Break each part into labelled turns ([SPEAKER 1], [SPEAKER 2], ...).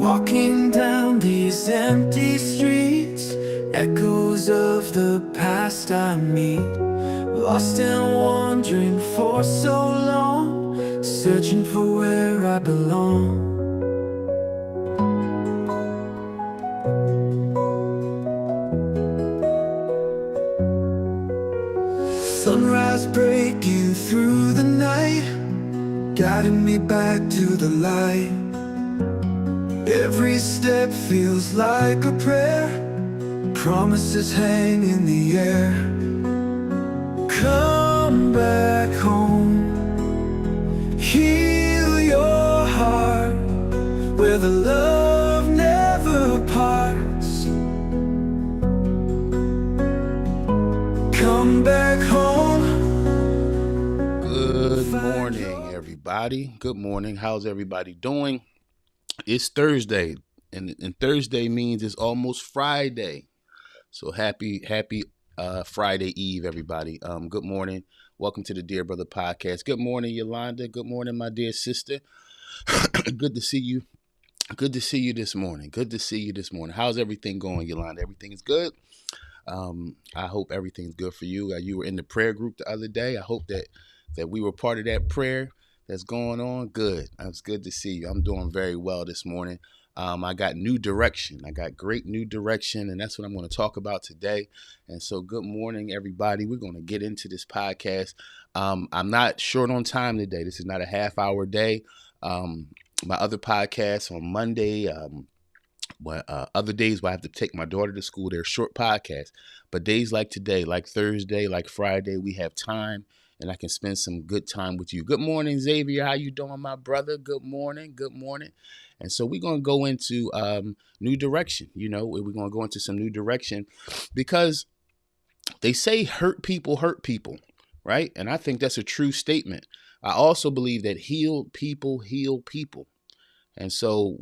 [SPEAKER 1] Walking down these empty streets, echoes of the past I meet. Lost and wandering for so long, searching for where I belong. Sunrise breaking through the night, guiding me back to the light. Every step feels like a prayer, promises hang in the air. Come back home, heal your heart, where the love never parts. Come back home.
[SPEAKER 2] Good morning, everybody. Good morning. How's everybody doing? It's Thursday, and Thursday means it's almost Friday. So happy Friday Eve, everybody. Good morning. Welcome to the Dear Brother Podcast. Good morning, Yolanda. Good morning, my dear sister. Good to see you. Good to see you this morning. How's everything going, Yolanda? Everything is good? I hope everything's good for you. You were in the prayer group the other day. I hope that we were part of that prayer that's going on. Good. It's good to see you. I'm doing very well this morning. I got new direction. I got great new direction, and that's what I'm going to talk about today. And so good morning, everybody. We're going to get into this podcast. I'm not short on time today. This is not a half-hour day. My other podcast on Monday, other days where I have to take my daughter to school, they're short podcasts. But days like today, like Thursday, like Friday, we have time, and I can spend some good time with you. Good morning, Xavier. How you doing, my brother? Good morning. And so we're going to go into new direction. We're going to go into some new direction because they say hurt people, right? And I think that's a true statement. I also believe that healed people heal people. And so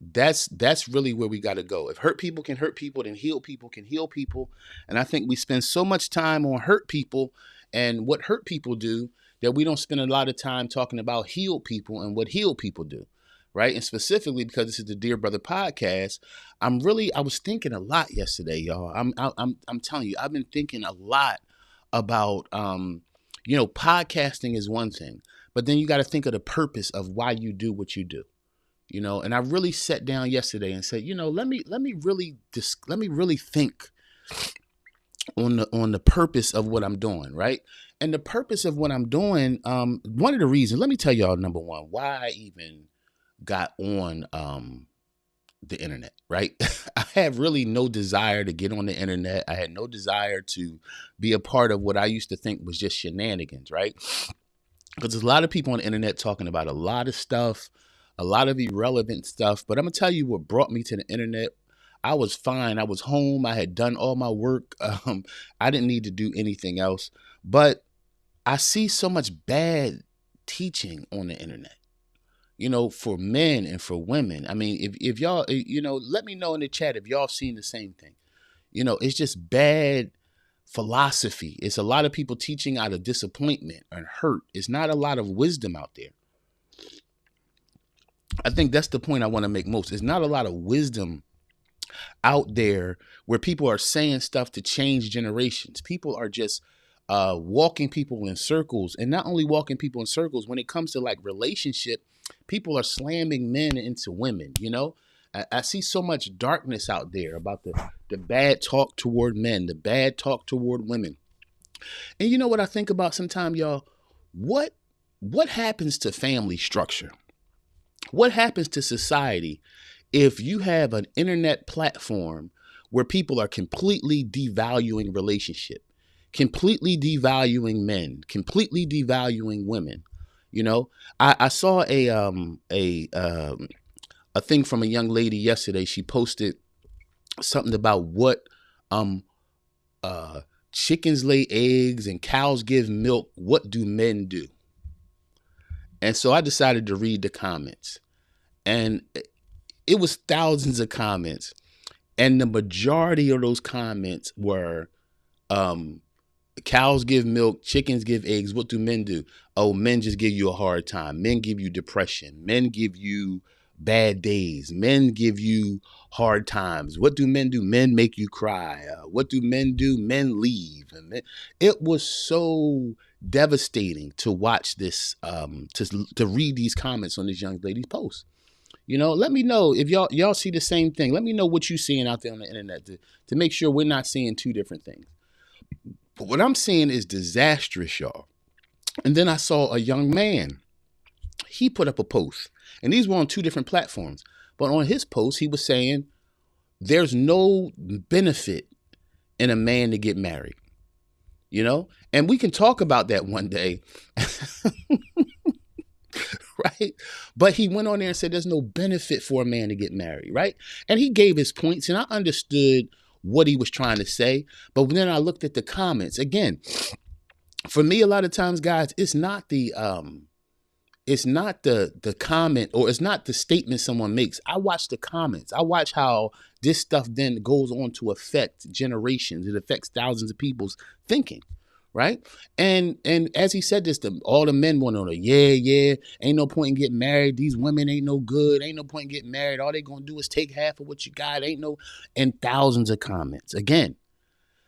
[SPEAKER 2] that's really where we got to go. If hurt people can hurt people, then heal people can heal people. And I think we spend so much time on hurt people and what hurt people do that we don't spend a lot of time talking about healed people and what healed people do, right? And specifically because this is the Dear Brother Podcast, I was thinking a lot yesterday, y'all. I'm telling you, I've been thinking a lot about, podcasting is one thing, but then you got to think of the purpose of why you do what you do. And I really sat down yesterday and said, let me really think on the purpose of what I'm doing, right? And the purpose of what I'm doing, one of the reasons, let me tell y'all, number one, why I even got on the internet, right? I had really no desire to get on the internet. I had no desire to be a part of what I used to think was just shenanigans, right? Because there's a lot of people on the internet talking about a lot of stuff, a lot of irrelevant stuff. But I'm going to tell you what brought me to the internet. I was fine. I was home. I had done all my work. I didn't need to do anything else. But I see so much bad teaching on the internet, for men and for women. I mean, if y'all, let me know in the chat if y'all seen the same thing. It's just bad philosophy. It's a lot of people teaching out of disappointment and hurt. It's not a lot of wisdom out there. I think that's the point I want to make most. There's not a lot of wisdom out there where people are saying stuff to change generations. People are just walking people in circles, and not only walking people in circles. When it comes to like relationship, people are slamming men into women. I see so much darkness out there about the bad talk toward men, the bad talk toward women. And you know what I think about sometimes, y'all? What happens to family structure? What happens to society if you have an internet platform where people are completely devaluing relationship, completely devaluing men, completely devaluing women? I saw a thing from a young lady yesterday. She posted something about what chickens lay eggs and cows give milk. What do men do? And so I decided to read the comments, and it was thousands of comments. And the majority of those comments were, cows give milk, chickens give eggs. What do men do? Oh, men just give you a hard time. Men give you depression. Men give you bad days. Men give you hard times. What do men do? Men make you cry. What do men do? Men leave. And it was so devastating to watch this, to read these comments on this young lady's post. Let me know if y'all see the same thing. Let me know what you're seeing out there on the internet to make sure we're not seeing two different things. But what I'm seeing is disastrous, y'all. And then I saw a young man. He put up a post, and these were on two different platforms. But on his post, he was saying there's no benefit in a man to get married, and we can talk about that one day. Right? But he went on there and said there's no benefit for a man to get married, right? And he gave his points, and I understood what he was trying to say. But then I looked at the comments. Again, for me, a lot of times, guys, it's not the comment, or it's not the statement someone makes. I watch the comments. I watch how this stuff then goes on to affect generations. It affects thousands of people's thinking. Right. And as he said this, all the men went on yeah, ain't no point in getting married. These women ain't no good. Ain't no point in getting married. All they going to do is take half of what you got. And thousands of comments again.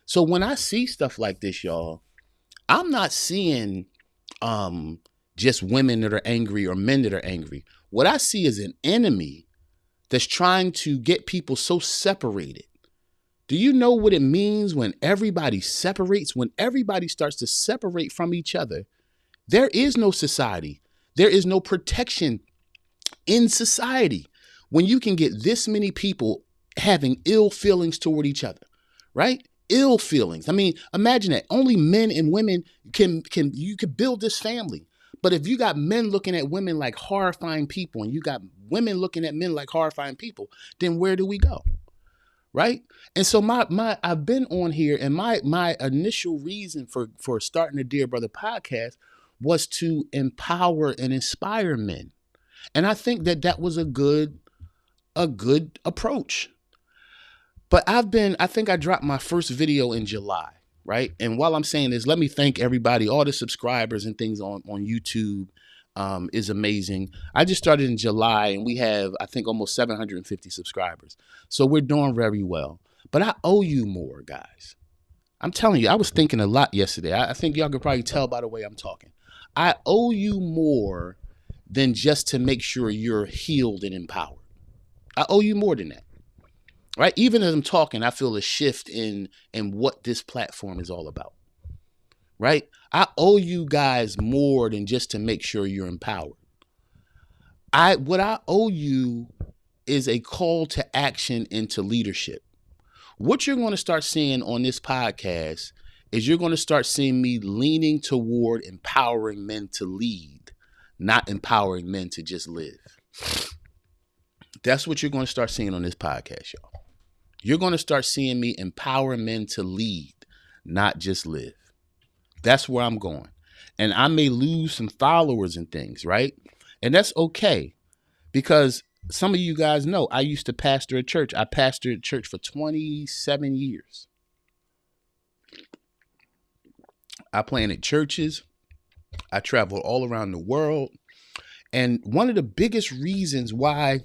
[SPEAKER 2] So when I see stuff like this, y'all, I'm not seeing just women that are angry or men that are angry. What I see is an enemy that's trying to get people so separated. Do you know what it means when everybody separates? When everybody starts to separate from each other, there is no society. There is no protection in society. When you can get this many people having ill feelings toward each other, right? Ill feelings. I mean, imagine that. Only men and women can build this family. But if you got men looking at women like horrifying people, and you got women looking at men like horrifying people, then where do we go? Right. And so I've been on here, and my initial reason for starting the Dear Brother podcast was to empower and inspire men. And I think that was a good approach. But I think I dropped my first video in July. Right. And while I'm saying this, let me thank everybody, all the subscribers and things on YouTube. Is amazing. I just started in July, and we have, I think, almost 750 subscribers. So we're doing very well. But I owe you more, guys. I'm telling you, I was thinking a lot yesterday. I think y'all can probably tell by the way I'm talking. I owe you more than just to make sure you're healed and empowered. I owe you more than that. Right? Even as I'm talking, I feel a shift in what this platform is all about. Right? I owe you guys more than just to make sure you're empowered. What I owe you is a call to action into leadership. What you're going to start seeing on this podcast is you're going to start seeing me leaning toward empowering men to lead, not empowering men to just live. That's what you're going to start seeing on this podcast, y'all. You're going to start seeing me empower men to lead, not just live. That's where I'm going. And I may lose some followers and things, right? And that's okay, because some of you guys know I used to pastor a church. I pastored a church for 27 years. I planted churches. I traveled all around the world. And one of the biggest reasons why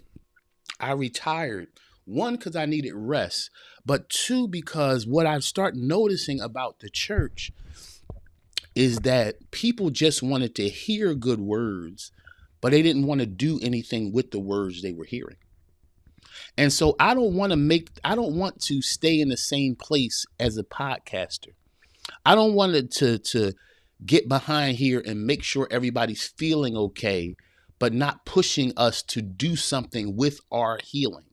[SPEAKER 2] I retired, one, because I needed rest, but two, because what I started noticing about the church is that people just wanted to hear good words, but they didn't want to do anything with the words they were hearing. And so I don't want to stay in the same place as a podcaster. I don't want to get behind here and make sure everybody's feeling okay, but not pushing us to do something with our healing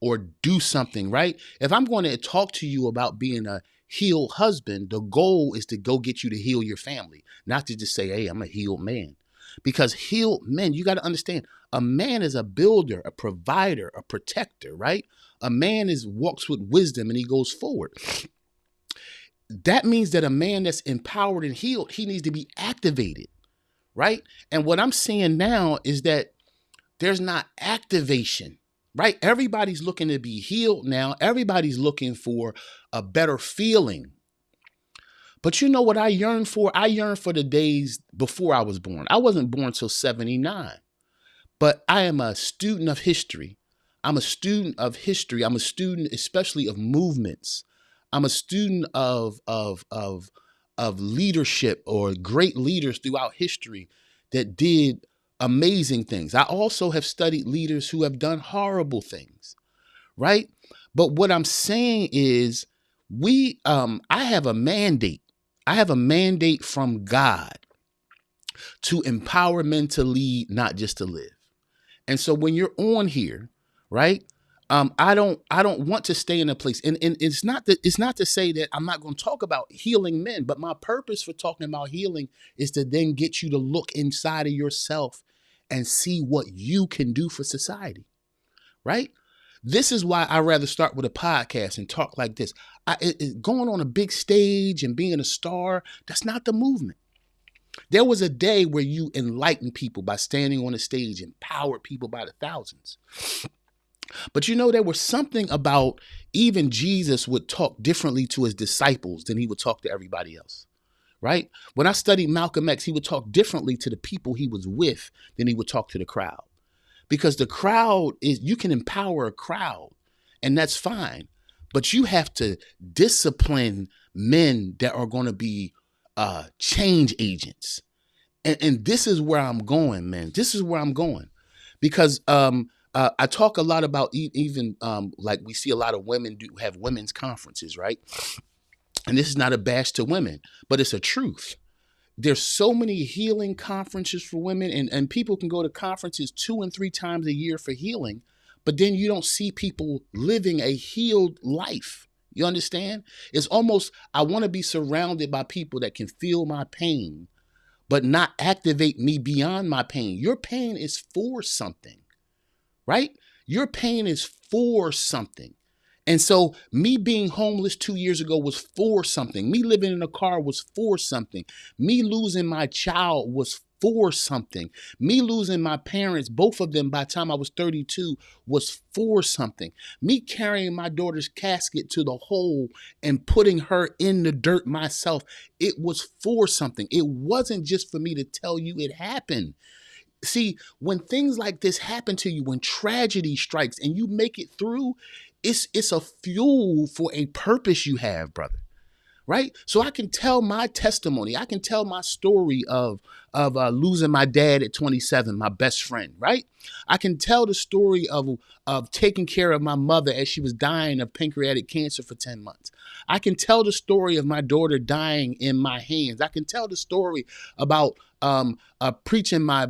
[SPEAKER 2] or do something, right? If I'm going to talk to you about being a healed husband, the goal is to go get you to heal your family, not to just say, hey, I'm a healed man. Because healed men, you got to understand, a man is a builder, a provider, a protector, right? A man walks with wisdom and he goes forward. That means that a man that's empowered and healed, he needs to be activated, right? And what I'm seeing now is that there's not activation, right? Everybody's looking to be healed now. Everybody's looking for a better feeling. But you know what I yearn for? I yearn for the days before I was born. I wasn't born till 79. but I am a student of history. I'm a student of history. I'm a student, especially of movements. I'm a student of leadership or great leaders throughout history that did amazing things. I also have studied leaders who have done horrible things, right? But what I'm saying is, I have a mandate. I have a mandate from God to empower men to lead, not just to live. And so when you're on here, right? I don't want to stay in a place, and it's not to say that I'm not going to talk about healing men, but my purpose for talking about healing is to then get you to look inside of yourself and see what you can do for society, right? This is why I rather start with a podcast and talk like this. Going on a big stage and being a star, that's not the movement. There was a day where you enlightened people by standing on a stage, empowered people by the thousands. But there was something about, even Jesus would talk differently to his disciples than he would talk to everybody else, right? When I studied Malcolm X, he would talk differently to the people he was with than he would talk to the crowd. Because the crowd you can empower a crowd, and that's fine. But you have to discipline men that are going to be change agents. And this is where I'm going, man. This is where I'm going. Because I talk a lot about even like we see a lot of women do have women's conferences, right? And this is not a bash to women, but it's a truth. There's so many healing conferences for women, and people can go to conferences 2 and 3 times a year for healing, but then you don't see people living a healed life. You understand? It's almost, I want to be surrounded by people that can feel my pain, but not activate me beyond my pain. Your pain is for something, right? Your pain is for something. And so me being homeless 2 years ago was for something. Me living in a car was for something. Me losing my child was for something. Me losing my parents, both of them by the time I was 32, was for something. Me carrying my daughter's casket to the hole and putting her in the dirt myself, it was for something. It wasn't just for me to tell you it happened. See, when things like this happen to you, when tragedy strikes and you make it through, it's a fuel for a purpose you have, brother. Right? So I can tell my testimony. I can tell my story of losing my dad at 27, my best friend, right? I can tell the story of taking care of my mother as she was dying of pancreatic cancer for 10 months. I can tell the story of my daughter dying in my hands. I can tell the story about preaching my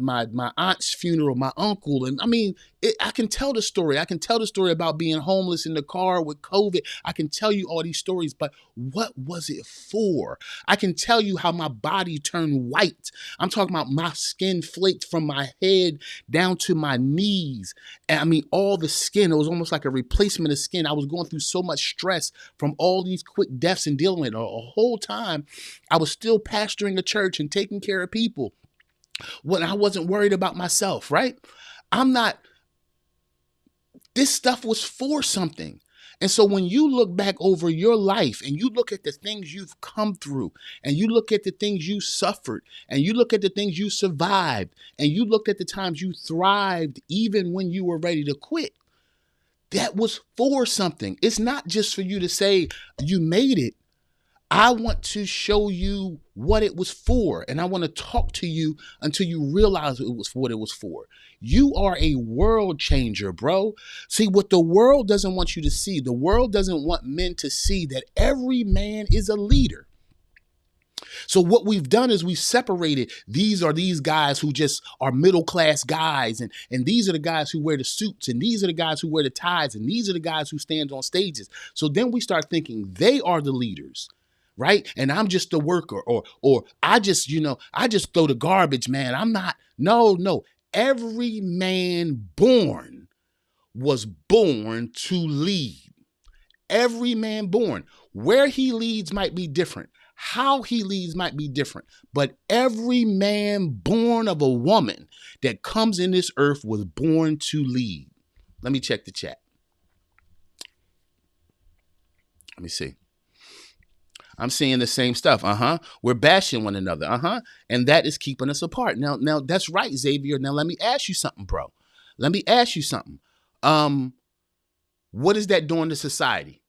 [SPEAKER 2] aunt's funeral, my uncle. And I mean, I can tell the story. I can tell the story about being homeless in the car with COVID. I can tell you all these stories, but what was it for? I can tell you how my body turned white. I'm talking about my skin flaked from my head down to my knees. And I mean, all the skin, it was almost like a replacement of skin. I was going through so much stress from all these quick deaths and dealing with it. A whole time, I was still pastoring a church and taking care of people when I wasn't worried about myself, right? This stuff was for something. And so when you look back over your life and you look at the things you've come through and you look at the things you suffered and you look at the things you survived and you looked at the times you thrived even when you were ready to quit, that was for something. It's not just for you to say you made it. I want to show you what it was for, and I want to talk to you until you realize it was what it was for. You are a world changer, bro. See, what the world doesn't want you to see, the world doesn't want men to see that every man is a leader. So what we've done is we've separated, these are these guys who just are middle class guys, and these are the guys who wear the suits, and these are the guys who wear the ties, and these are the guys who stand on stages. So then we start thinking they are the leaders. Right? And I'm just a worker, or I just throw the garbage, man. I'm not. No. Every man born was born to lead. Every man born. Where he leads might be different. How he leads might be different. But every man born of a woman that comes in this earth was born to lead. Let me check the chat. Let me see. I'm seeing the same stuff. We're bashing one another. And that is keeping us apart. Now that's right, Xavier. Now let me ask you something, bro. Let me ask you something. What is that doing to society?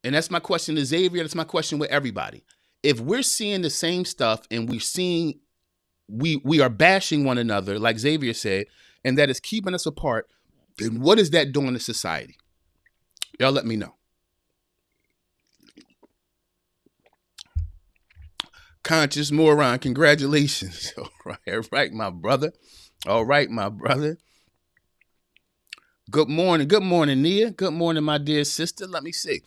[SPEAKER 2] And that's my question to Xavier. That's my question with everybody. If we're seeing the same stuff and we are bashing one another, like Xavier said, and that is keeping us apart, then what is that doing to society? Y'all let me know. Conscious moron, congratulations. All right, my brother. All right, my brother. Good morning, Nia. Good morning, my dear sister. Let me see.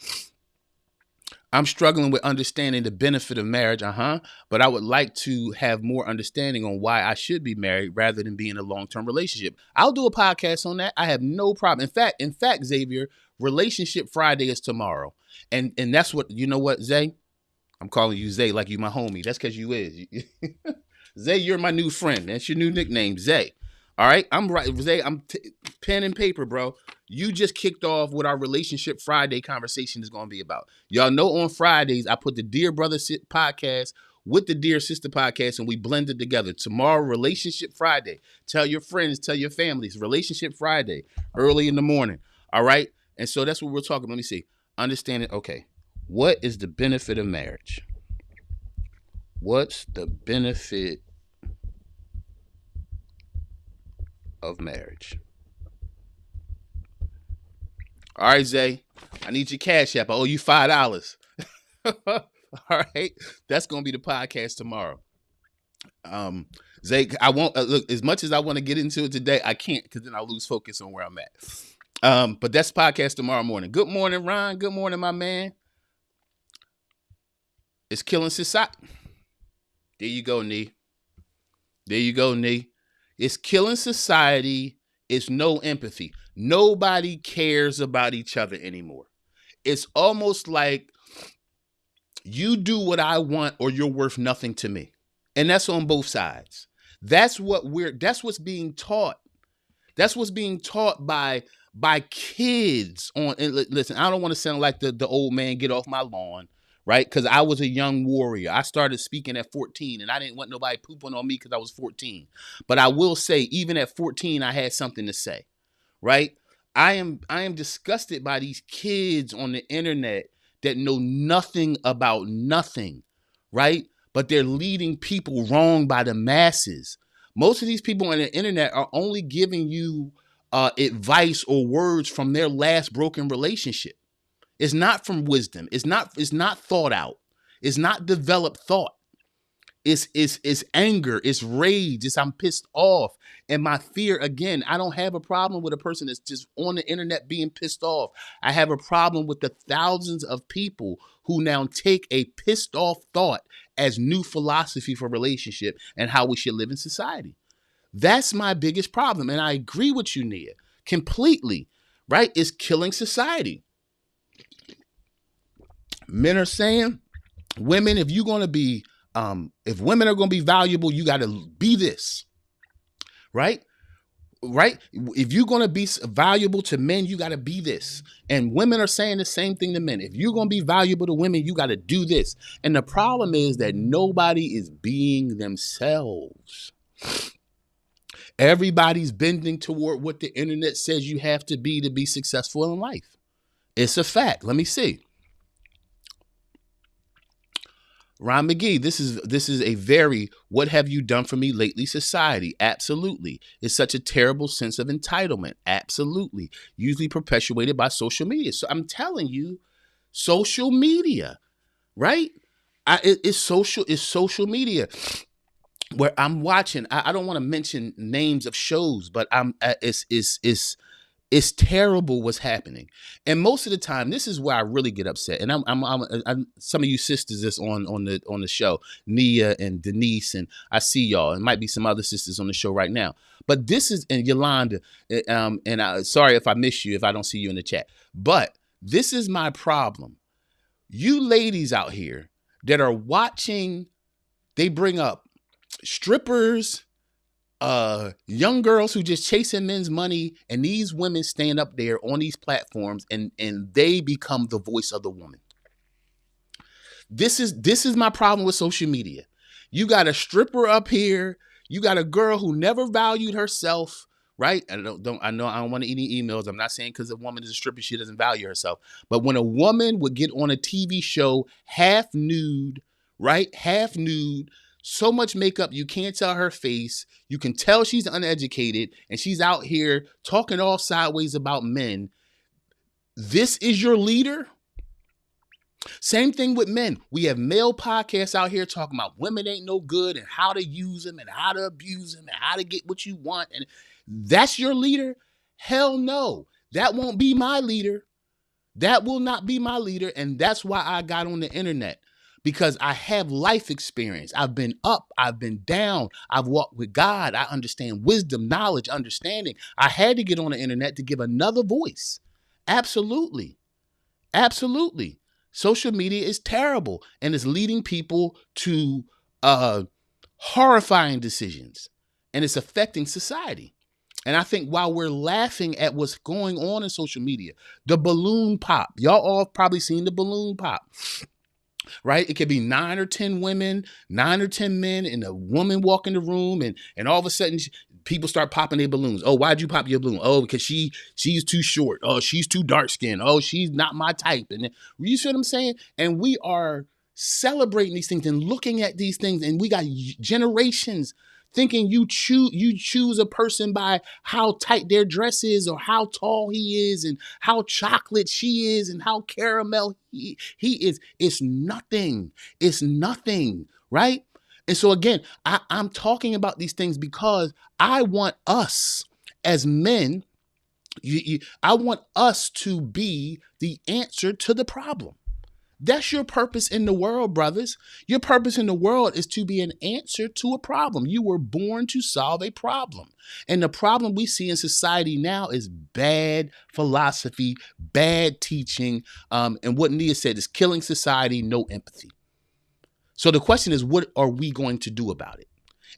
[SPEAKER 2] I'm struggling with understanding the benefit of marriage, but I would like to have more understanding on why I should be married rather than be in a long-term relationship. I'll do a podcast on that. I have no problem. In fact, Xavier, Relationship Friday is tomorrow. And that's what, you know what, Zay? I'm calling you Zay like you my homie. That's because you is. Zay, you're my new friend. That's your new nickname, Zay. All right, I'm right, Zay. Pen and paper, bro. You just kicked off what our Relationship Friday conversation is going to be about. Y'all know on Fridays I put the Dear Brother podcast with the Dear Sister podcast, and we blend it together. Tomorrow, Relationship Friday. Tell your friends, tell your families. Relationship Friday, early in the morning. All right, and so that's what we're talking. Let me see. Understanding. Okay, what is the benefit of marriage? What's the benefit of marriage? All right, Zay, I need your cash app. I owe you $5. All right, that's gonna be the podcast tomorrow. Zay, I won't look as much as I want to get into it today. I can't because then I'll lose focus on where I'm at. But that's podcast tomorrow morning. Good morning, Ron. Good morning, my man. It's killing society. There you go, Nee. There you go, Nee. It's killing society. It's no empathy. Nobody cares about each other anymore. It's almost like you do what I want or you're worth nothing to me. And that's on both sides. That's what's being taught. That's what's being taught by kids on. And listen, I don't want to sound like the old man, get off my lawn, right? Because I was a young warrior. I started speaking at 14 and I didn't want nobody pooping on me because I was 14. But I will say, even at 14, I had something to say, right? I am disgusted by these kids on the internet that know nothing about nothing, right? But they're leading people wrong by the masses. Most of these people on the internet are only giving you advice or words from their last broken relationship. It's not from wisdom. It's not thought out. It's not developed thought. It's anger. It's rage. It's I'm pissed off. And my fear, again, I don't have a problem with a person that's just on the internet being pissed off. I have a problem with the thousands of people who now take a pissed off thought as new philosophy for relationship and how we should live in society. That's my biggest problem. And I agree with you, Nia, completely, right? It's killing society. Men are saying, women, if you're going to be, if women are going to be valuable, you got to be this, right? Right? If you're going to be valuable to men, you got to be this. And women are saying the same thing to men. If you're going to be valuable to women, you got to do this. And the problem is that nobody is being themselves. Everybody's bending toward what the internet says you have to be successful in life. It's a fact. Let me see. Ron McGee, this is a very what have you done for me lately society. Absolutely. It's such a terrible sense of entitlement. Absolutely. Usually perpetuated by social media. So I'm telling you, social media, right? It's social media where I'm watching. I don't want to mention names of shows, but it's terrible what's happening. And most of the time, this is where I really get upset. And I'm some of you sisters that's on the show, Nia and Denise, and I see y'all. And might be some other sisters on the show right now. But this is, and Yolanda, sorry if I miss you, if I don't see you in the chat. But this is my problem. You ladies out here that are watching, they bring up strippers, young girls who just chasing men's money, and these women stand up there on these platforms and they become the voice of the woman. This is my problem with social media. You got a stripper up here, you got a girl who never valued herself, right? I know I don't want any emails. I'm not saying because a woman is a stripper, she doesn't value herself. But when a woman would get on a TV show half nude, right? Half nude, so much makeup, you can't tell her face. You can tell she's uneducated and she's out here talking all sideways about men. This is your leader? Same thing with men. We have male podcasts out here talking about women ain't no good and how to use them and how to abuse them and how to get what you want. And that's your leader? Hell no. That won't be my leader. That will not be my leader. And that's why I got on the internet, because I have life experience. I've been up, I've been down, I've walked with God. I understand wisdom, knowledge, understanding. I had to get on the internet to give another voice. Absolutely. Absolutely. Social media is terrible and it's leading people to horrifying decisions, and it's affecting society. And I think while we're laughing at what's going on in social media, the balloon pop, y'all all probably seen the balloon pop, right? It could be 9 or 10 women, 9 or 10 men, and a woman walk in the room, and all of a sudden people start popping their balloons. Oh, why'd you pop your balloon? Oh, because she's too short. Oh, she's too dark skinned. Oh, she's not my type. And you see what I'm saying? And we are celebrating these things and looking at these things, and we got generations thinking you choose a person by how tight their dress is or how tall he is and how chocolate she is and how caramel he is. It's nothing. It's nothing, right? And so again, I'm talking about these things because I want us as men, I want us to be the answer to the problem. That's your purpose in the world, brothers. Your purpose in the world is to be an answer to a problem. You were born to solve a problem. And the problem we see in society now is bad philosophy, bad teaching, and what Nia said is killing society, no empathy. So the question is, what are we going to do about it?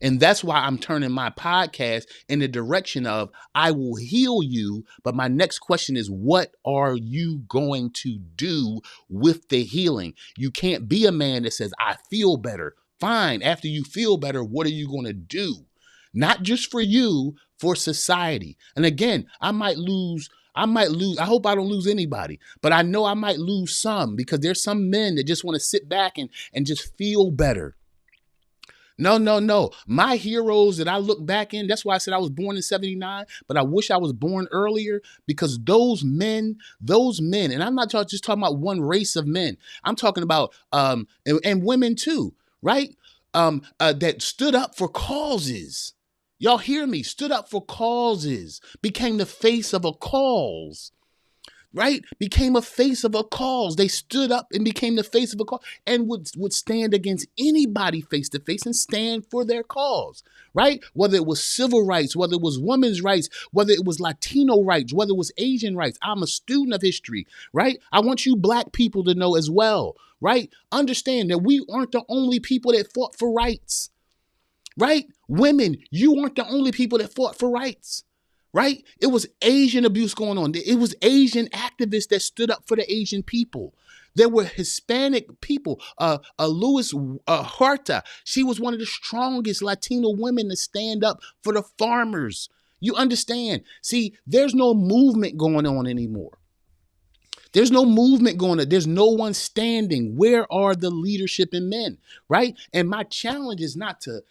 [SPEAKER 2] And that's why I'm turning my podcast in the direction of I will heal you. But my next question is, what are you going to do with the healing? You can't be a man that says, I feel better. Fine. After you feel better, what are you going to do? Not just for you, for society. And again, I might lose. I hope I don't lose anybody, but I know I might lose some because there's some men that just want to sit back and just feel better. No. My heroes that I look back in, that's why I said I was born in 79, but I wish I was born earlier, because those men, and I'm not just talking about one race of men. I'm talking about, and women too, right? That stood up for causes. Y'all hear me? Stood up for causes, became the face of a cause. Right? Became a face of a cause. They stood up and became the face of a cause and would stand against anybody face to face and stand for their cause, right? Whether it was civil rights, whether it was women's rights, whether it was Latino rights, whether it was Asian rights. I'm a student of history, right? I want you black people to know as well, right? Understand that we aren't the only people that fought for rights, right? Women, you aren't the only people that fought for rights. Right? It was Asian abuse going on. It was Asian activists that stood up for the Asian people. There were Hispanic people. Louis Huerta, she was one of the strongest Latino women to stand up for the farmers. You understand? See, there's no movement going on anymore. There's no movement going on. There's no one standing. Where are the leadership in men, right? And my challenge is not to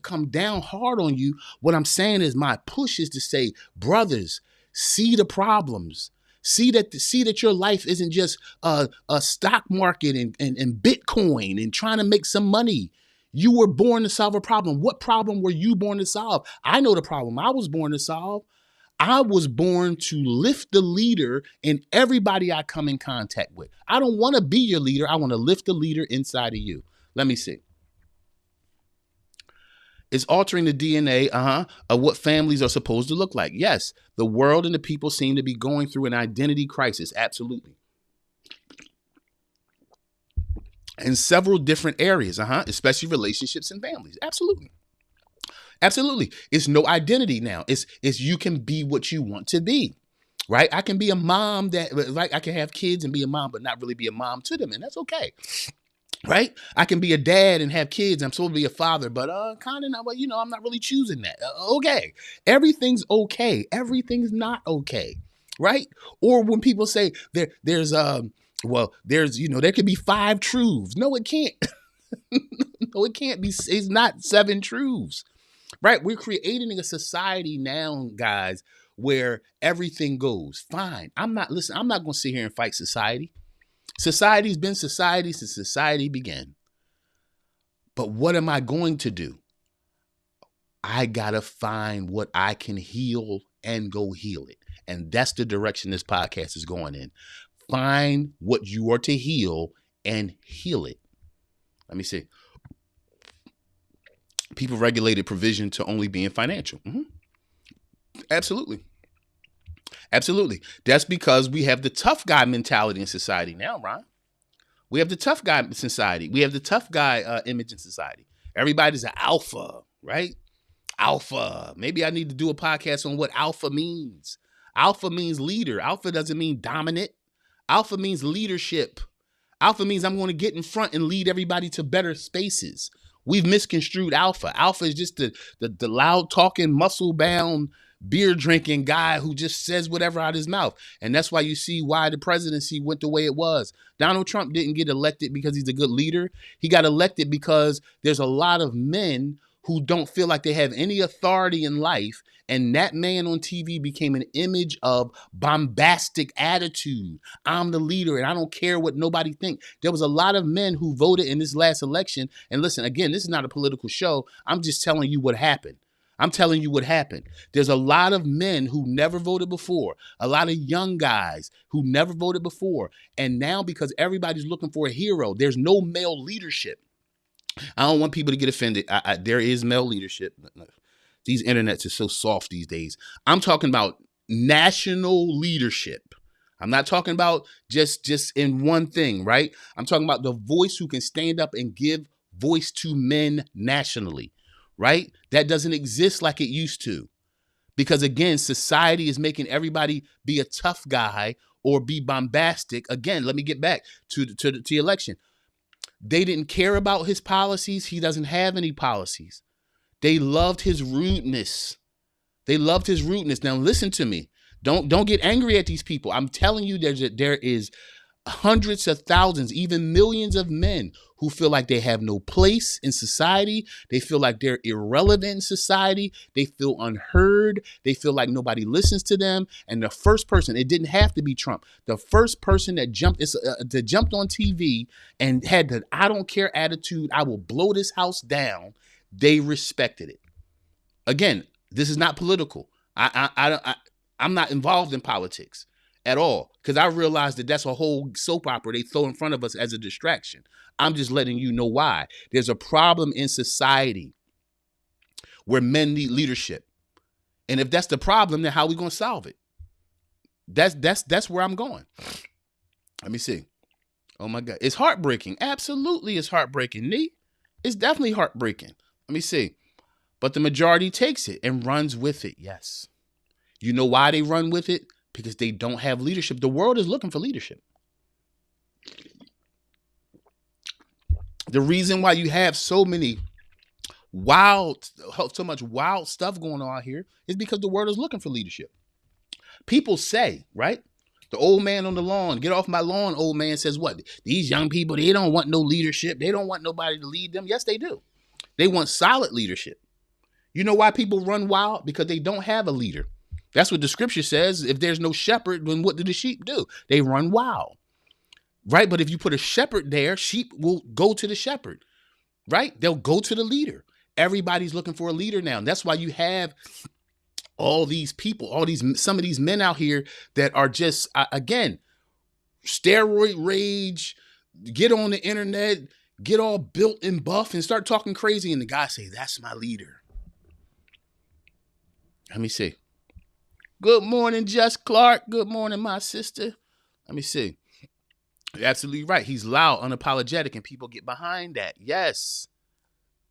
[SPEAKER 2] come down hard on you. What I'm saying is my push is to say, brothers, see the problems. See that your life isn't just a stock market and Bitcoin and trying to make some money. You were born to solve a problem. What problem were you born to solve? I know the problem I was born to solve. I was born to lift the leader in everybody I come in contact with. I don't want to be your leader. I want to lift the leader inside of you. Let me see. It's altering the DNA of what families are supposed to look like. Yes, the world and the people seem to be going through an identity crisis. Absolutely. In several different areas, especially relationships and families. Absolutely. Absolutely. It's no identity now. It's you can be what you want to be, right? I can be a mom that, like, I can have kids and be a mom, but not really be a mom to them. And that's okay. right? I can be a dad and have kids. I'm supposed to be a father, but kind of not. Well, I'm not really choosing that. Okay, everything's okay. Everything's not okay, right? Or when people say there could be 5 truths. No, it can't. No, it can't be. It's not 7 truths, right? We're creating a society now, guys, where everything goes fine. I'm not going to sit here and fight society. Society's been society since society began. But what am I going to do? I got to find what I can heal and go heal it. And that's the direction this podcast is going in. Find what you are to heal and heal it. Let me see. People regulated provision to only being financial. Mm-hmm. Absolutely. Absolutely. That's because we have the tough guy mentality in society now, Ron. We have the tough guy in society. We have the tough guy image in society. Everybody's an alpha, right? Alpha. Maybe I need to do a podcast on what alpha means. Alpha means leader. Alpha doesn't mean dominant. Alpha means leadership. Alpha means I'm going to get in front and lead everybody to better spaces. We've misconstrued alpha. Alpha is just the loud talking, muscle bound, beer drinking guy who just says whatever out of his mouth. And that's why you see why the presidency went the way it was. Donald Trump didn't get elected because he's a good leader. He got elected because there's a lot of men who don't feel like they have any authority in life. And that man on TV became an image of bombastic attitude. I'm the leader and I don't care what nobody thinks. There was a lot of men who voted in this last election. And listen, again, this is not a political show. I'm just telling you what happened. I'm telling you what happened. There's a lot of men who never voted before, a lot of young guys who never voted before. And now because everybody's looking for a hero, there's no male leadership. I don't want people to get offended. There is male leadership. These internets are so soft these days. I'm talking about national leadership. I'm not talking about just in one thing, right? I'm talking about the voice who can stand up and give voice to men nationally, right? That doesn't exist like it used to. Because again, society is making everybody be a tough guy or be bombastic. Again, let me get back to the election. They didn't care about his policies. He doesn't have any policies. They loved his rudeness. They loved his rudeness. Now listen to me. Don't get angry at these people. I'm telling you, there is hundreds of thousands, even millions of men who feel like they have no place in society. They feel like they're irrelevant in society. They feel unheard. They feel like nobody listens to them. And the first person, it didn't have to be Trump. The first person that jumped on TV and had the I don't care attitude, I will blow this house down, they respected it. Again, this is not political. I'm not involved in politics at all, because I realize that that's a whole soap opera they throw in front of us as a distraction. I'm just letting you know why. There's a problem in society where men need leadership. And if that's the problem, then how are we going to solve it? That's where I'm going. Let me see. Oh my God. It's heartbreaking. Absolutely it's heartbreaking, Nee. It's definitely heartbreaking. Let me see. But the majority takes it and runs with it. Yes. You know why they run with it? Because they don't have leadership. The world is looking for leadership. The reason why you have so much wild stuff going on out here is because the world is looking for leadership. People say, right? The old man on the lawn, get off my lawn, old man says what? These young people, they don't want no leadership. They don't want nobody to lead them. Yes, they do. They want solid leadership. You know why people run wild? Because they don't have a leader. That's what the scripture says. If there's no shepherd, then what do the sheep do? They run wild, right? But if you put a shepherd there, sheep will go to the shepherd, right? They'll go to the leader. Everybody's looking for a leader now. And that's why you have all these people, some of these men out here that are just, again, steroid rage, get on the internet, get all built and buff and start talking crazy. And the guy say, that's my leader. Let me see. Good morning, Jess Clark. Good morning, my sister. Let me see. You're absolutely right. He's loud, unapologetic, and people get behind that. Yes.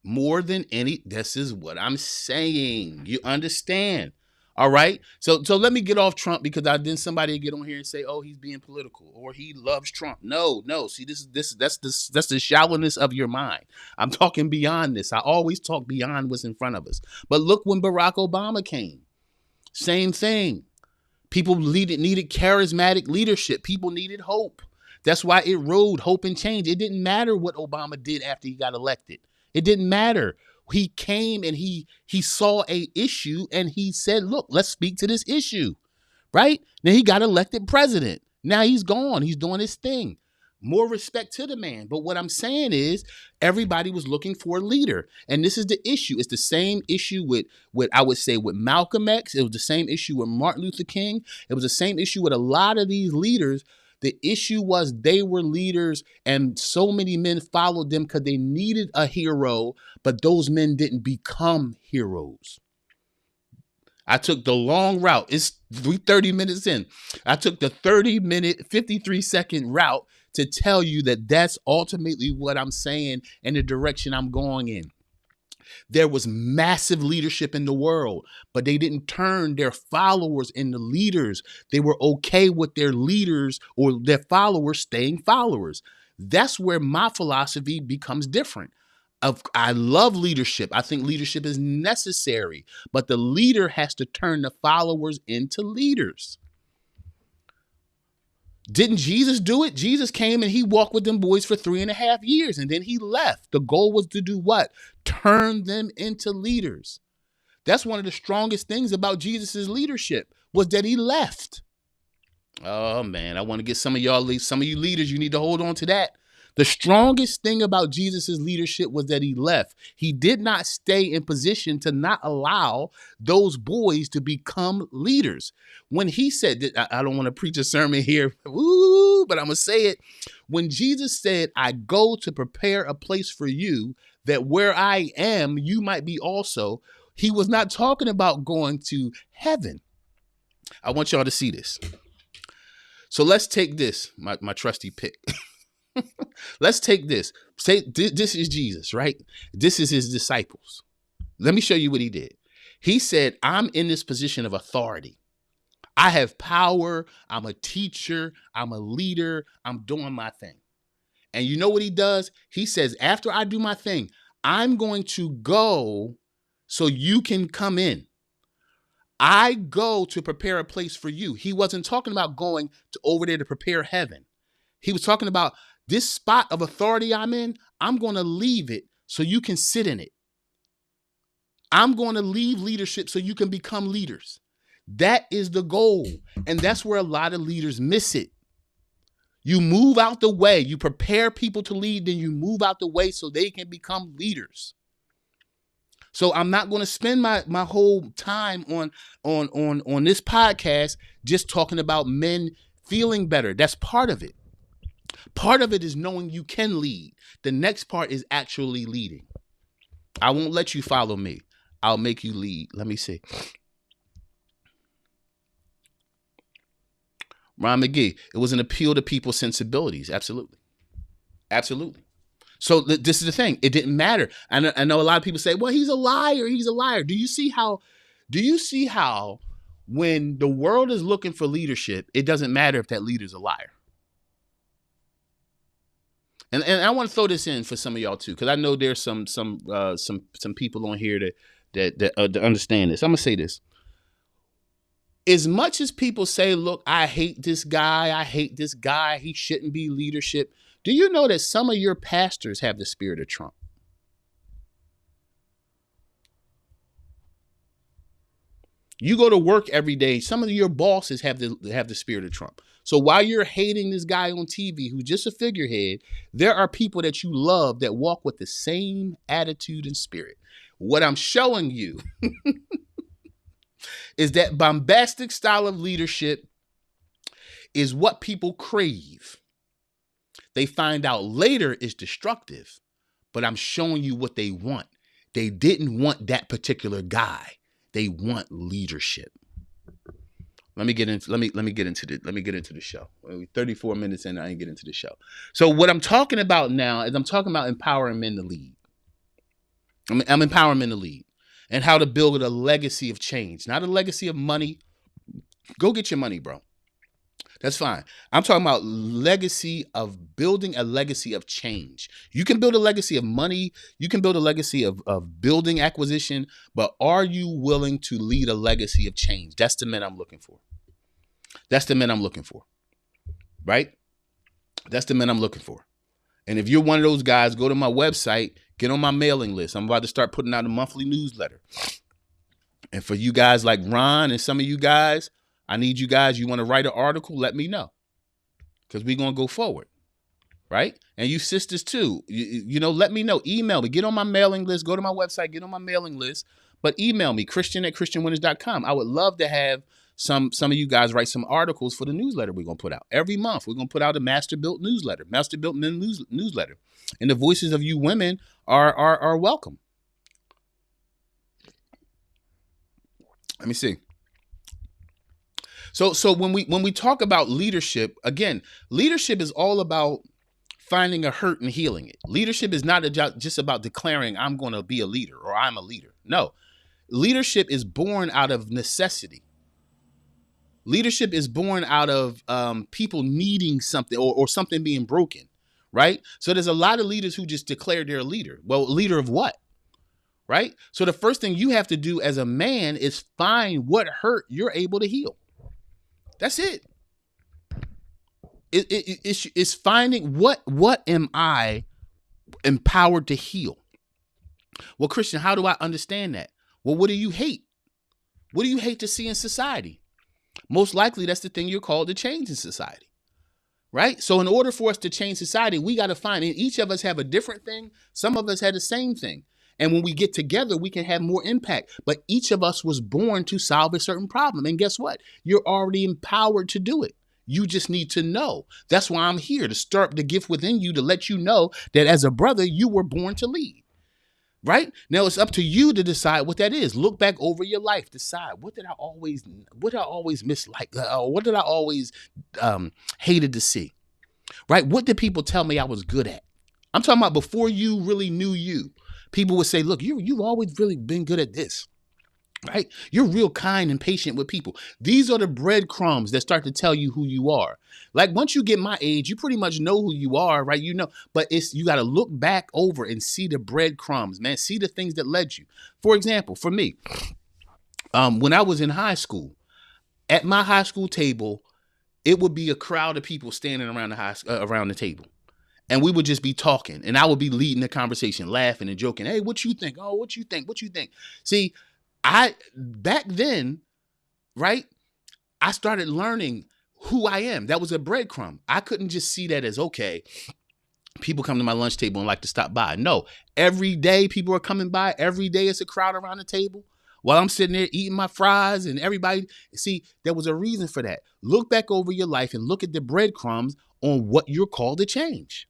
[SPEAKER 2] More than any, this is what I'm saying. You understand? All right. So let me get off Trump because then somebody get on here and say, oh, he's being political or he loves Trump. No, no. See, that's the shallowness of your mind. I'm talking beyond this. I always talk beyond what's in front of us. But look, when Barack Obama came, same thing. People needed charismatic leadership. People needed hope. That's why it rode hope and change. It didn't matter what Obama did after he got elected. It didn't matter. He came and he saw a issue and he said, look, let's speak to this issue. Right? Then he got elected president. Now he's gone. He's doing his thing. More respect to the man. But what I'm saying is everybody was looking for a leader. And this is the issue. It's the same issue with I would say with Malcolm X. It was the same issue with Martin Luther King. It was the same issue with a lot of these leaders. The issue was they were leaders and so many men followed them because they needed a hero, but those men didn't become heroes. I took the long route. It's 30 minutes in. I took the 30-minute, 53-second route to tell you that that's ultimately what I'm saying and the direction I'm going in. There was massive leadership in the world, but they didn't turn their followers into leaders. They were okay with their leaders or their followers staying followers. That's where my philosophy becomes different. I love leadership. I think leadership is necessary, but the leader has to turn the followers into leaders. Didn't Jesus do it? Jesus came and he walked with them boys for 3.5 years and then he left. The goal was to do what? Turn them into leaders. That's one of the strongest things about Jesus's leadership was that he left. Oh man, I want to get some of you leaders, you need to hold on to that. The strongest thing about Jesus's leadership was that he left. He did not stay in position to not allow those boys to become leaders. When he said that, I don't want to preach a sermon here, but I'm going to say it. When Jesus said, I go to prepare a place for you, that where I am, you might be also, he was not talking about going to heaven. I want y'all to see this. So let's take this, my trusty pick. Let's take this. Say this is Jesus, right? This is his disciples. Let me show you what he did. He said, I'm in this position of authority. I have power. I'm a teacher. I'm a leader. I'm doing my thing. And you know what he does? He says, after I do my thing, I'm going to go so you can come in. I go to prepare a place for you. He wasn't talking about going over there to prepare heaven. He was talking about this spot of authority I'm in, I'm going to leave it so you can sit in it. I'm going to leave leadership so you can become leaders. That is the goal. And that's where a lot of leaders miss it. You move out the way. You prepare people to lead, then you move out the way so they can become leaders. So I'm not going to spend my whole time on this podcast just talking about men feeling better. That's part of it. Part of it is knowing you can lead. The next part is actually leading. I won't let you follow me. I'll make you lead. Let me see. Ron McGee, it was an appeal to people's sensibilities. Absolutely. Absolutely. So this is the thing. It didn't matter. I know a lot of people say, well, he's a liar. He's a liar. Do you see how when the world is looking for leadership, it doesn't matter if that leader's a liar? And I want to throw this in for some of y'all too, because I know there's some people on here that understand this. I'm gonna say this. As much as people say, look, I hate this guy, he shouldn't be leadership. Do you know that some of your pastors have the spirit of Trump? You go to work every day. Some of your bosses have the spirit of Trump. So while you're hating this guy on TV who's just a figurehead, there are people that you love that walk with the same attitude and spirit. What I'm showing you is that bombastic style of leadership is what people crave. They find out later is destructive, but I'm showing you what they want. They didn't want that particular guy. They want leadership. Let me get into the show. 34 minutes in, I ain't get into the show. So what I'm talking about now is I'm talking about empowering men to lead. I'm empowering men to lead. and how to build a legacy of change, not a legacy of money. Go get your money, bro. That's fine. I'm talking about legacy of building a legacy of change. You can build a legacy of money. You can build a legacy of building acquisition, but are you willing to lead a legacy of change? That's the men I'm looking for. That's the men I'm looking for, right? That's the men I'm looking for. And if you're one of those guys, go to my website, get on my mailing list. I'm about to start putting out a monthly newsletter. And for you guys like Ron and some of you guys, I need you guys, you want to write an article, let me know. Because we're going to go forward, right? And you sisters too, you know, let me know. Email me. Get on my mailing list. Go to my website. Get on my mailing list. But email me, christian@christianwinners.com. I would love to have some of you guys write some articles for the newsletter we're going to put out. Every month, we're going to put out a Master Built newsletter, Master Built Men newsletter. And the voices of you women are welcome. Let me see. So when we talk about leadership, again, leadership is all about finding a hurt and healing it. Leadership is not just about declaring I'm going to be a leader or I'm a leader. No, leadership is born out of necessity. Leadership is born out of people needing something or something being broken, right? So there's a lot of leaders who just declare they're a leader. Well, leader of what? Right? So the first thing you have to do as a man is find what hurt you're able to heal. That's it. It's finding what am I empowered to heal? Well, Christian, how do I understand that? Well, what do you hate? What do you hate to see in society? Most likely that's the thing you're called to change in society, right? So in order for us to change society, we got to find, and each of us have a different thing. Some of us had the same thing. And when we get together, we can have more impact. But each of us was born to solve a certain problem. And guess what? You're already empowered to do it. You just need to know. That's why I'm here, to stir up the gift within you, to let you know that as a brother, you were born to lead. Right? Now it's up to you to decide what that is. Look back over your life. Decide, what did I always mislike? What did I always hated to see? Right? What did people tell me I was good at? I'm talking about before you really knew you. People would say, look, you've always really been good at this, right? You're real kind and patient with people. These are the breadcrumbs that start to tell you who you are. Like once you get my age, you pretty much know who you are, right? You know, but you got to look back over and see the breadcrumbs, man. See the things that led you. For example, for me, when I was in high school, at my high school table, it would be a crowd of people standing around the table. And we would just be talking, and I would be leading the conversation, laughing and joking. Hey, what you think? Oh, what you think? What you think? See, back then, right, I started learning who I am. That was a breadcrumb. I couldn't just see that as, okay, people come to my lunch table and like to stop by. No, every day people are coming by. Every day it's a crowd around the table while I'm sitting there eating my fries, and everybody, see, there was a reason for that. Look back over your life and look at the breadcrumbs on what you're called to change.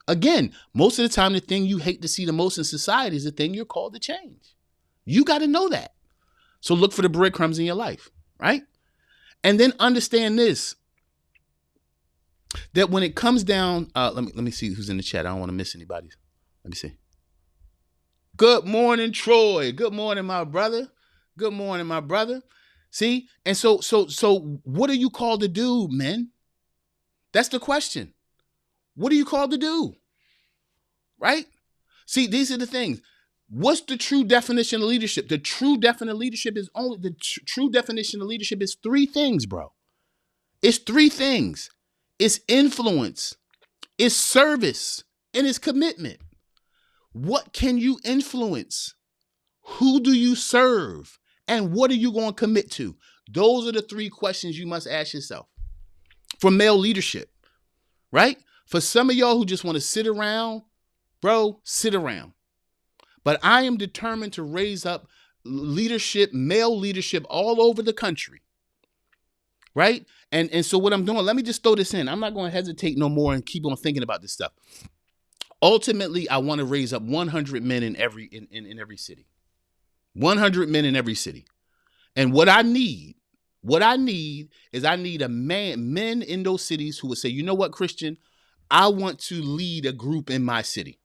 [SPEAKER 2] Again, most of the time, the thing you hate to see the most in society is the thing you're called to change. You got to know that. So look for the breadcrumbs in your life, right? And then understand this, that when it comes down, let me see who's in the chat. I don't want to miss anybody. Let me see. Good morning, Troy. Good morning, my brother. Good morning, my brother. See? And so what are you called to do, men? That's the question. What are you called to do? Right? See, these are the things. What's the true definition of leadership? The true definition of leadership is true definition of leadership is three things, bro. It's three things. It's influence, it's service, and it's commitment. What can you influence? Who do you serve? And what are you going to commit to? Those are the three questions you must ask yourself for male leadership, right? For some of y'all who just want to sit around, bro, sit around. But I am determined to raise up leadership, male leadership all over the country, right? And so what I'm doing, let me just throw this in. I'm not going to hesitate no more and keep on thinking about this stuff. Ultimately, I want to raise up 100 men in every city. 100 men in every city. And what I need is men in those cities who would say, you know what, Christian, I want to lead a group in my city.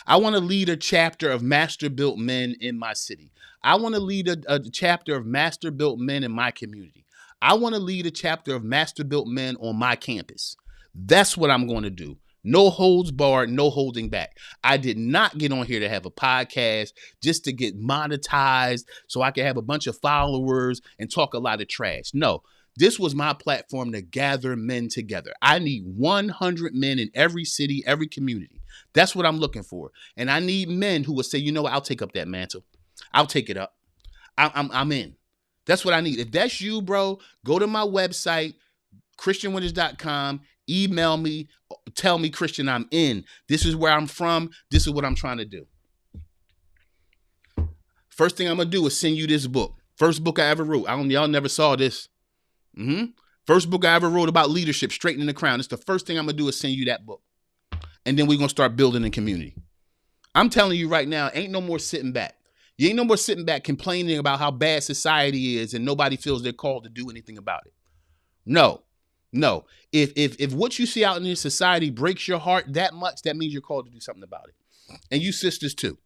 [SPEAKER 2] I want to lead a chapter of master built men in my city. I want to lead a chapter of master built men in my community. I want to lead a chapter of master built men on my campus. That's what I'm going to do. No holds barred, no holding back. I did not get on here to have a podcast just to get monetized so I can have a bunch of followers and talk a lot of trash. No, this was my platform to gather men together. I need 100 men in every city, every community. That's what I'm looking for. And I need men who will say, you know what, I'll take up that mantle. I'll take it up. I'm in. That's what I need. If that's you, bro, go to my website, christianwinters.com, email me, tell me, Christian, I'm in. This is where I'm from. This is what I'm trying to do. First thing I'm going to do is send you this book. First book I ever wrote. Y'all never saw this. First book I ever wrote about leadership, Straightening the Crown. It's the first thing I'm going to do is send you that book. And then we're going to start building a community. I'm telling you right now, ain't no more sitting back. You ain't no more sitting back complaining about how bad society is and nobody feels they're called to do anything about it. No. If what you see out in this society breaks your heart that much, that means you're called to do something about it. And you sisters too.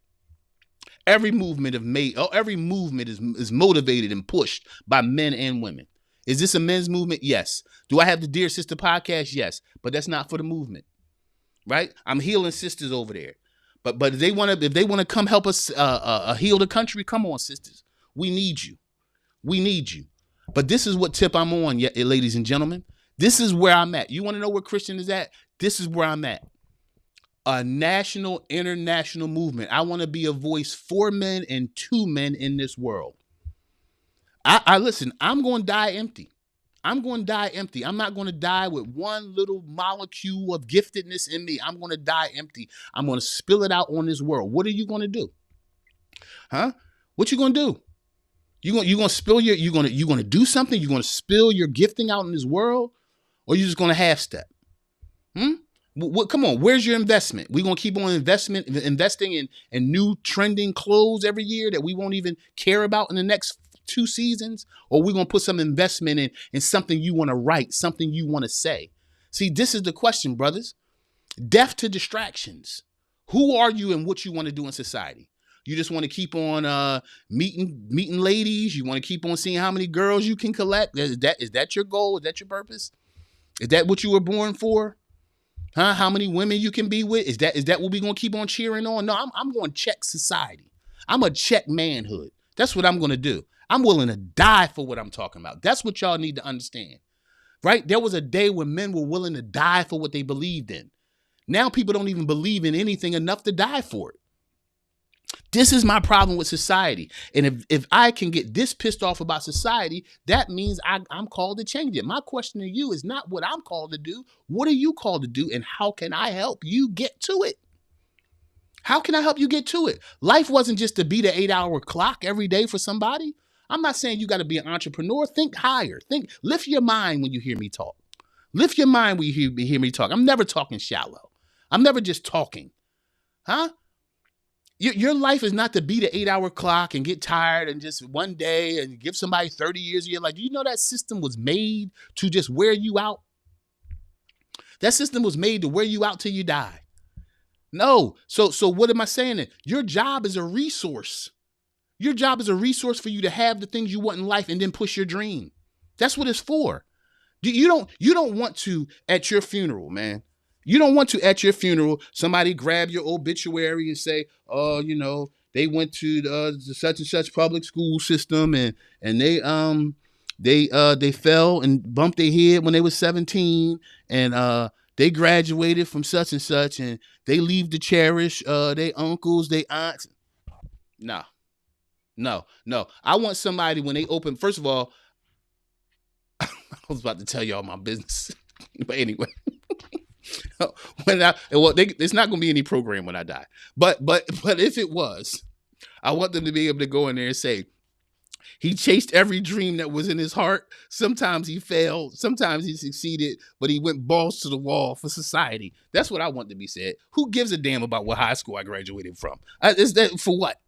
[SPEAKER 2] Every movement is motivated and pushed by men and women. Is this a men's movement? Yes. Do I have the Dear Sister podcast? Yes. But that's not for the movement. Right? I'm healing sisters over there. But if they want to come help us heal the country, come on, sisters. We need you. We need you. But this is what tip I'm on, ladies and gentlemen. This is where I'm at. You want to know where Christian is at? This is where I'm at. A national, international movement. I want to be a voice for men and to men in this world. I listen, I'm going to die empty. I'm going to die empty. I'm not going to die with one little molecule of giftedness in me. I'm going to die empty. I'm going to spill it out on this world. What are you going to do? Huh? What you going to do? You going to spill you going to do something? You going to spill your gifting out in this world, or you just going to half step? Come on, where's your investment? We're going to keep on investing in new trending clothes every year that we won't even care about in the next 2 seasons? Or we're going to put some investment in something you want to write, something you want to say? See, this is the question, brothers. Deaf to distractions. Who are you and what you want to do in society? You just want to keep on meeting ladies? You want to keep on seeing how many girls you can collect? Is that your goal? Is that your purpose? Is that what you were born for? Huh? How many women you can be with? Is that what we're going to keep on cheering on? No, I'm going to check society. I'm going to check manhood. That's what I'm going to do. I'm willing to die for what I'm talking about. That's what y'all need to understand, right? There was a day when men were willing to die for what they believed in. Now people don't even believe in anything enough to die for it. This is my problem with society. And if I can get this pissed off about society, that means I'm called to change it. My question to you is not what I'm called to do. What are you called to do? And how can I help you get to it? How can I help you get to it? Life wasn't just to beat an 8-hour clock every day for somebody. I'm not saying you got to be an entrepreneur. Think higher. Lift your mind when you hear me talk. Lift your mind when you hear me talk. I'm never talking shallow. I'm never just talking. Huh? Your life is not to beat an 8-hour clock and get tired and just one day and give somebody 30 years of your life. Do you know that system was made to just wear you out? That system was made to wear you out till you die. No. So what am I saying? Your job is a resource. Your job is a resource for you to have the things you want in life and then push your dream. That's what it's for. You don't want to at your funeral, man. You don't want to at your funeral, somebody grab your obituary and say, oh, they went to the such and such public school system and they fell and bumped their head when they were 17 and they graduated from such and such and they leave to cherish their uncles, their aunts. No. I want somebody when they open, first of all, I was about to tell y'all my business. But anyway. It's not going to be any program when I die. But if it was, I want them to be able to go in there and say, he chased every dream that was in his heart. Sometimes he failed. Sometimes he succeeded, but he went balls to the wall for society. That's what I want to be said. Who gives a damn about what high school I graduated from? Is that for what?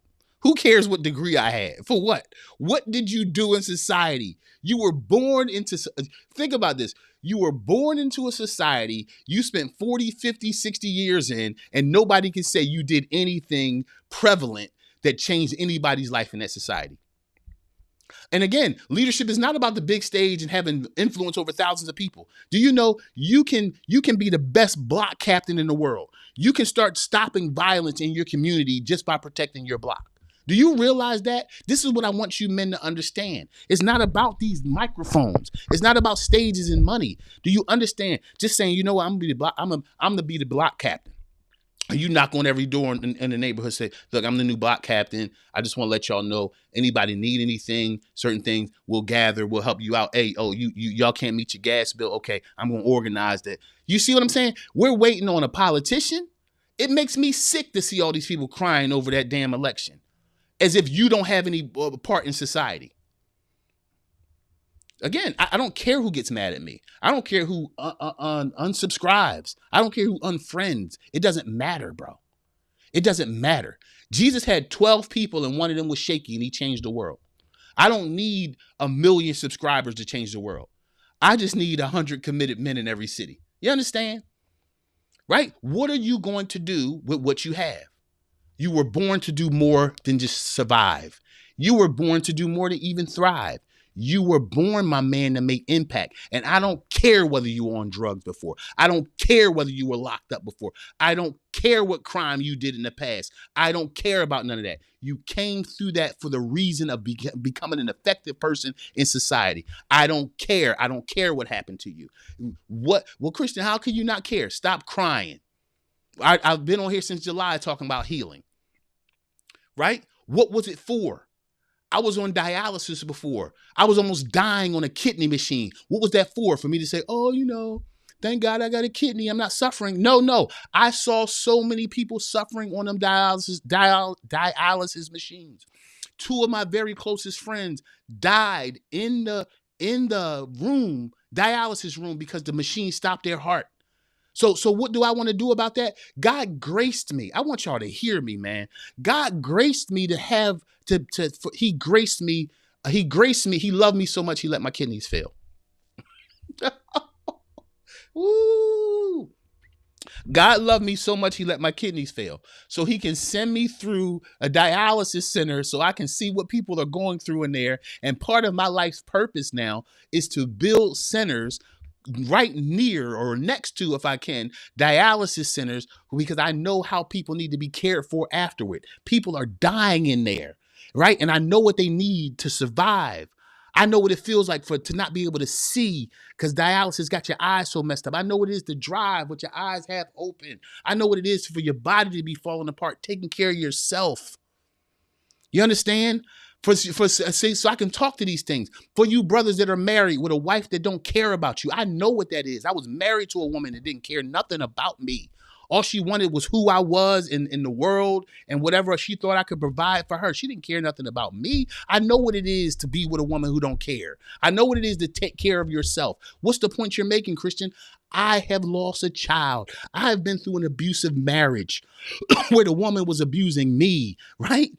[SPEAKER 2] Who cares what degree I had? For what? What did you do in society? You were born into, think about this. You were born into a society you spent 40, 50, 60 years in, and nobody can say you did anything prevalent that changed anybody's life in that society. And again, leadership is not about the big stage and having influence over thousands of people. Do you know you can be the best block captain in the world? You can start stopping violence in your community just by protecting your block. Do you realize that? This is what I want you men to understand. It's not about these microphones. It's not about stages and money. Do you understand? Just saying, you know what, I'm gonna be the block. I'm gonna be the block captain. You knock on every door in the neighborhood, say, look, I'm the new block captain. I just want to let y'all know, anybody need anything, certain things, we'll gather, we'll help you out. Hey, oh, y'all can't meet your gas bill. Okay, I'm going to organize that. You see what I'm saying? We're waiting on a politician. It makes me sick to see all these people crying over that damn election, as if you don't have any part in society. Again, I don't care who gets mad at me. I don't care who unsubscribes. I don't care who unfriends. It doesn't matter, bro. It doesn't matter. Jesus had 12 people and one of them was shaky and he changed the world. I don't need 1 million subscribers to change the world. I just need 100 committed men in every city. You understand? Right? What are you going to do with what you have? You were born to do more than just survive. You were born to do more than even thrive. You were born, my man, to make impact. And I don't care whether you were on drugs before. I don't care whether you were locked up before. I don't care what crime you did in the past. I don't care about none of that. You came through that for the reason of becoming an effective person in society. I don't care. I don't care what happened to you. Well, Christian, how can you not care? Stop crying. I've been on here since July talking about healing. Right? What was it for? I was on dialysis before. I was almost dying on a kidney machine. What was that for? For me to say, oh, you know, thank God I got a kidney. I'm not suffering. No. I saw so many people suffering on them dialysis machines. 2 of my very closest friends died in the room, dialysis room, because the machine stopped their heart. So what do I want to do about that? God graced me. I want y'all to hear me, man. God graced me he graced me. He loved me so much he let my kidneys fail. Woo! God loved me so much he let my kidneys fail. So he can send me through a dialysis center so I can see what people are going through in there. And part of my life's purpose now is to build centers right near or next to, if I can, dialysis centers, because I know how people need to be cared for afterward. People are dying in there, right? And I know what they need to survive. I know what it feels like to not be able to see because dialysis got your eyes so messed up. I know what it is to drive with your eyes half open. I know what it is for your body to be falling apart, taking care of yourself. You understand? So I can talk to these things. For you brothers that are married with a wife that don't care about you, I know what that is. I was married to a woman that didn't care nothing about me. All she wanted was who I was in the world and whatever she thought I could provide for her. She didn't care nothing about me. I know what it is to be with a woman who don't care. I know what it is to take care of yourself. What's the point you're making, Christian? I have lost a child. I have been through an abusive marriage where the woman was abusing me, right?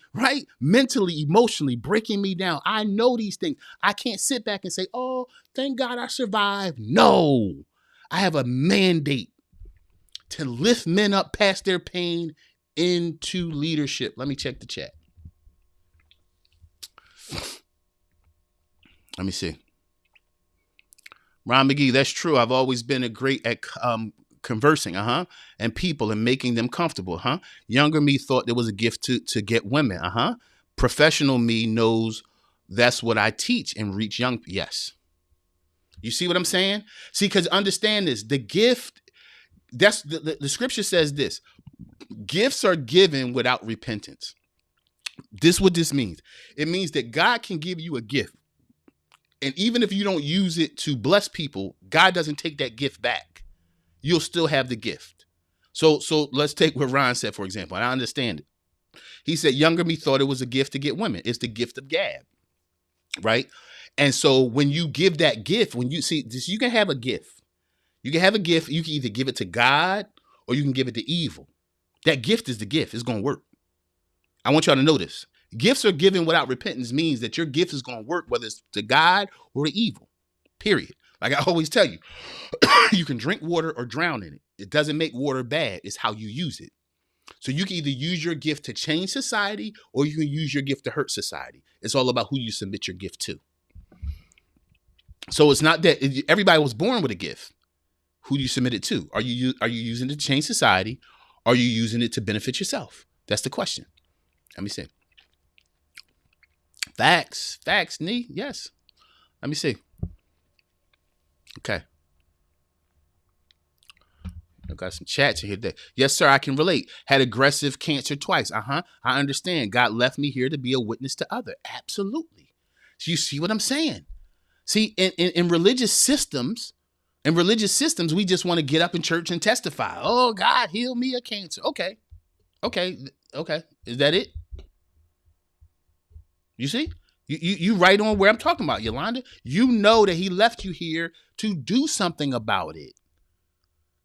[SPEAKER 2] Mentally, emotionally, breaking me down. I know these things. I can't sit back and say, oh, thank God I survived. No, I have a mandate to lift men up past their pain into leadership. Let me check the chat. Let me see. Ron McGee, that's true. I've always been great at conversing, and people and making them comfortable, Younger me thought there was a gift to get women, Professional me knows that's what I teach and reach young. Yes. You see what I'm saying? See, because understand this, the gift, that's the scripture says this, gifts are given without repentance. What this means. It means that God can give you a gift. And even if you don't use it to bless people, God doesn't take that gift back. You'll still have the gift. So let's take what Ron said, for example, and I understand it. He said, younger me thought it was a gift to get women. It's the gift of gab, right? And so when you give that gift, when you see this, you can have a gift. You can have a gift. You can either give it to God or you can give it to evil. That gift is the gift. It's going to work. I want y'all to know this. Gifts are given without repentance means that your gift is going to work, whether it's to God or to evil, period. Like I always tell you, you can drink water or drown in it. It doesn't make water bad. It's how you use it. So you can either use your gift to change society or you can use your gift to hurt society. It's all about who you submit your gift to. So it's not that everybody was born with a gift. Who do you submit it to? Are you using it to change society? Or are you using it to benefit yourself? That's the question. Let me see. Facts, Nee. Yes. Let me see. Okay. I got some chats in here today. Yes, sir, I can relate. Had aggressive cancer twice. I understand. God left me here to be a witness to others. Absolutely. So you see what I'm saying? See, in religious systems, we just want to get up in church and testify. Oh, God healed me of cancer. Okay. Is that it? You see? You right on where I'm talking about, Yolanda. You know that he left you here to do something about it.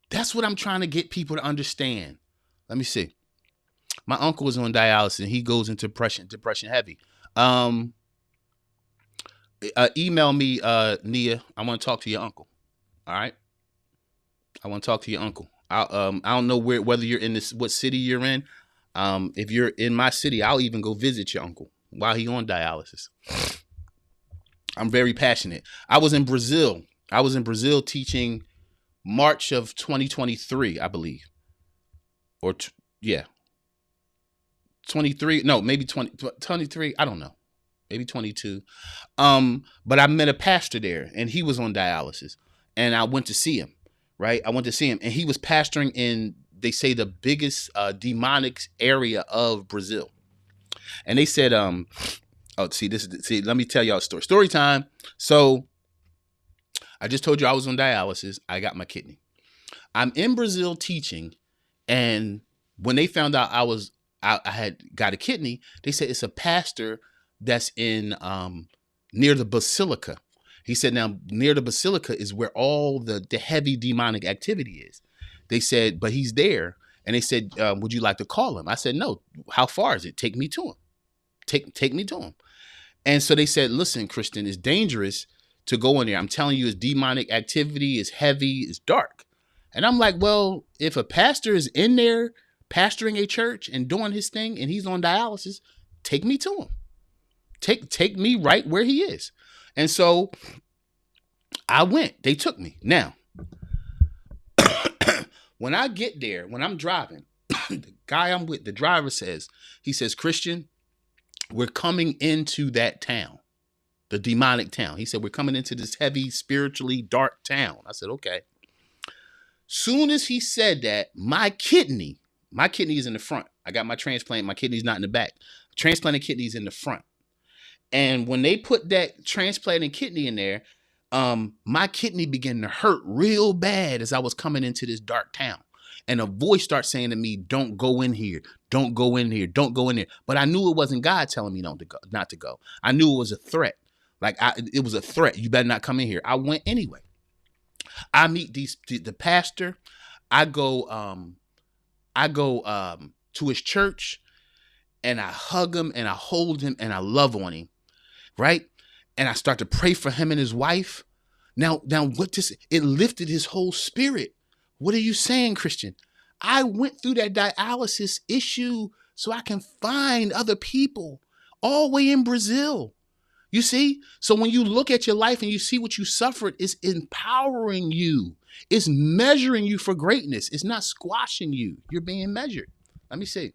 [SPEAKER 2] That's what I'm trying to get people to understand. Let me see. My uncle is on dialysis and he goes into depression heavy. Email me, Nia. I want to talk to your uncle. All right. I want to talk to your uncle. I don't know whether you're in what city you're in. If you're in my city, I'll even go visit your uncle while he's on dialysis. I'm very passionate. I was in Brazil teaching March of 2023, I believe. 23. No, maybe 23. I don't know. Maybe 22. But I met a pastor there and he was on dialysis and I went to see him, right? I went to see him and he was pastoring in, they say, the biggest demonic area of Brazil. And they said, let me tell y'all a story. Story time. So I just told you I was on dialysis. I got my kidney. I'm in Brazil teaching. And when they found out I had got a kidney, they said it's a pastor that's in near the basilica. He said, now near the basilica is where all the heavy demonic activity is. They said, but he's there. And they said, would you like to call him? I said, no. How far is it? Take me to him. Take me to him. And so they said, listen, Christian, it's dangerous to go in there. I'm telling you, it's demonic activity, it's heavy, it's dark. And I'm like, well, if a pastor is in there pastoring a church and doing his thing and he's on dialysis, take me to him. Take me right where he is. And so I went. They took me. Now, when I get there, when I'm driving, the guy I'm with, the driver says, Christian, we're coming into that town, the demonic town. He said, we're coming into this heavy, spiritually dark town. I said, okay. Soon as he said that, my kidney is in the front. I got my transplant. My kidney's not in the back. Transplanted kidney is in the front. And when they put that transplanted kidney in there, my kidney began to hurt real bad as I was coming into this dark town. And a voice starts saying to me, don't go in here. Don't go in here. Don't go in there. But I knew it wasn't God telling me not to go. I knew it was a threat. It was a threat. You better not come in here. I went anyway. I meet the pastor. I go to his church and I hug him and I hold him and I love on him. Right. And I start to pray for him and his wife. Now it lifted his whole spirit. What are you saying, Christian? I went through that dialysis issue so I can find other people all the way in Brazil. You see? So when you look at your life and you see what you suffered, it's empowering you. It's measuring you for greatness. It's not squashing you. You're being measured. Let me see.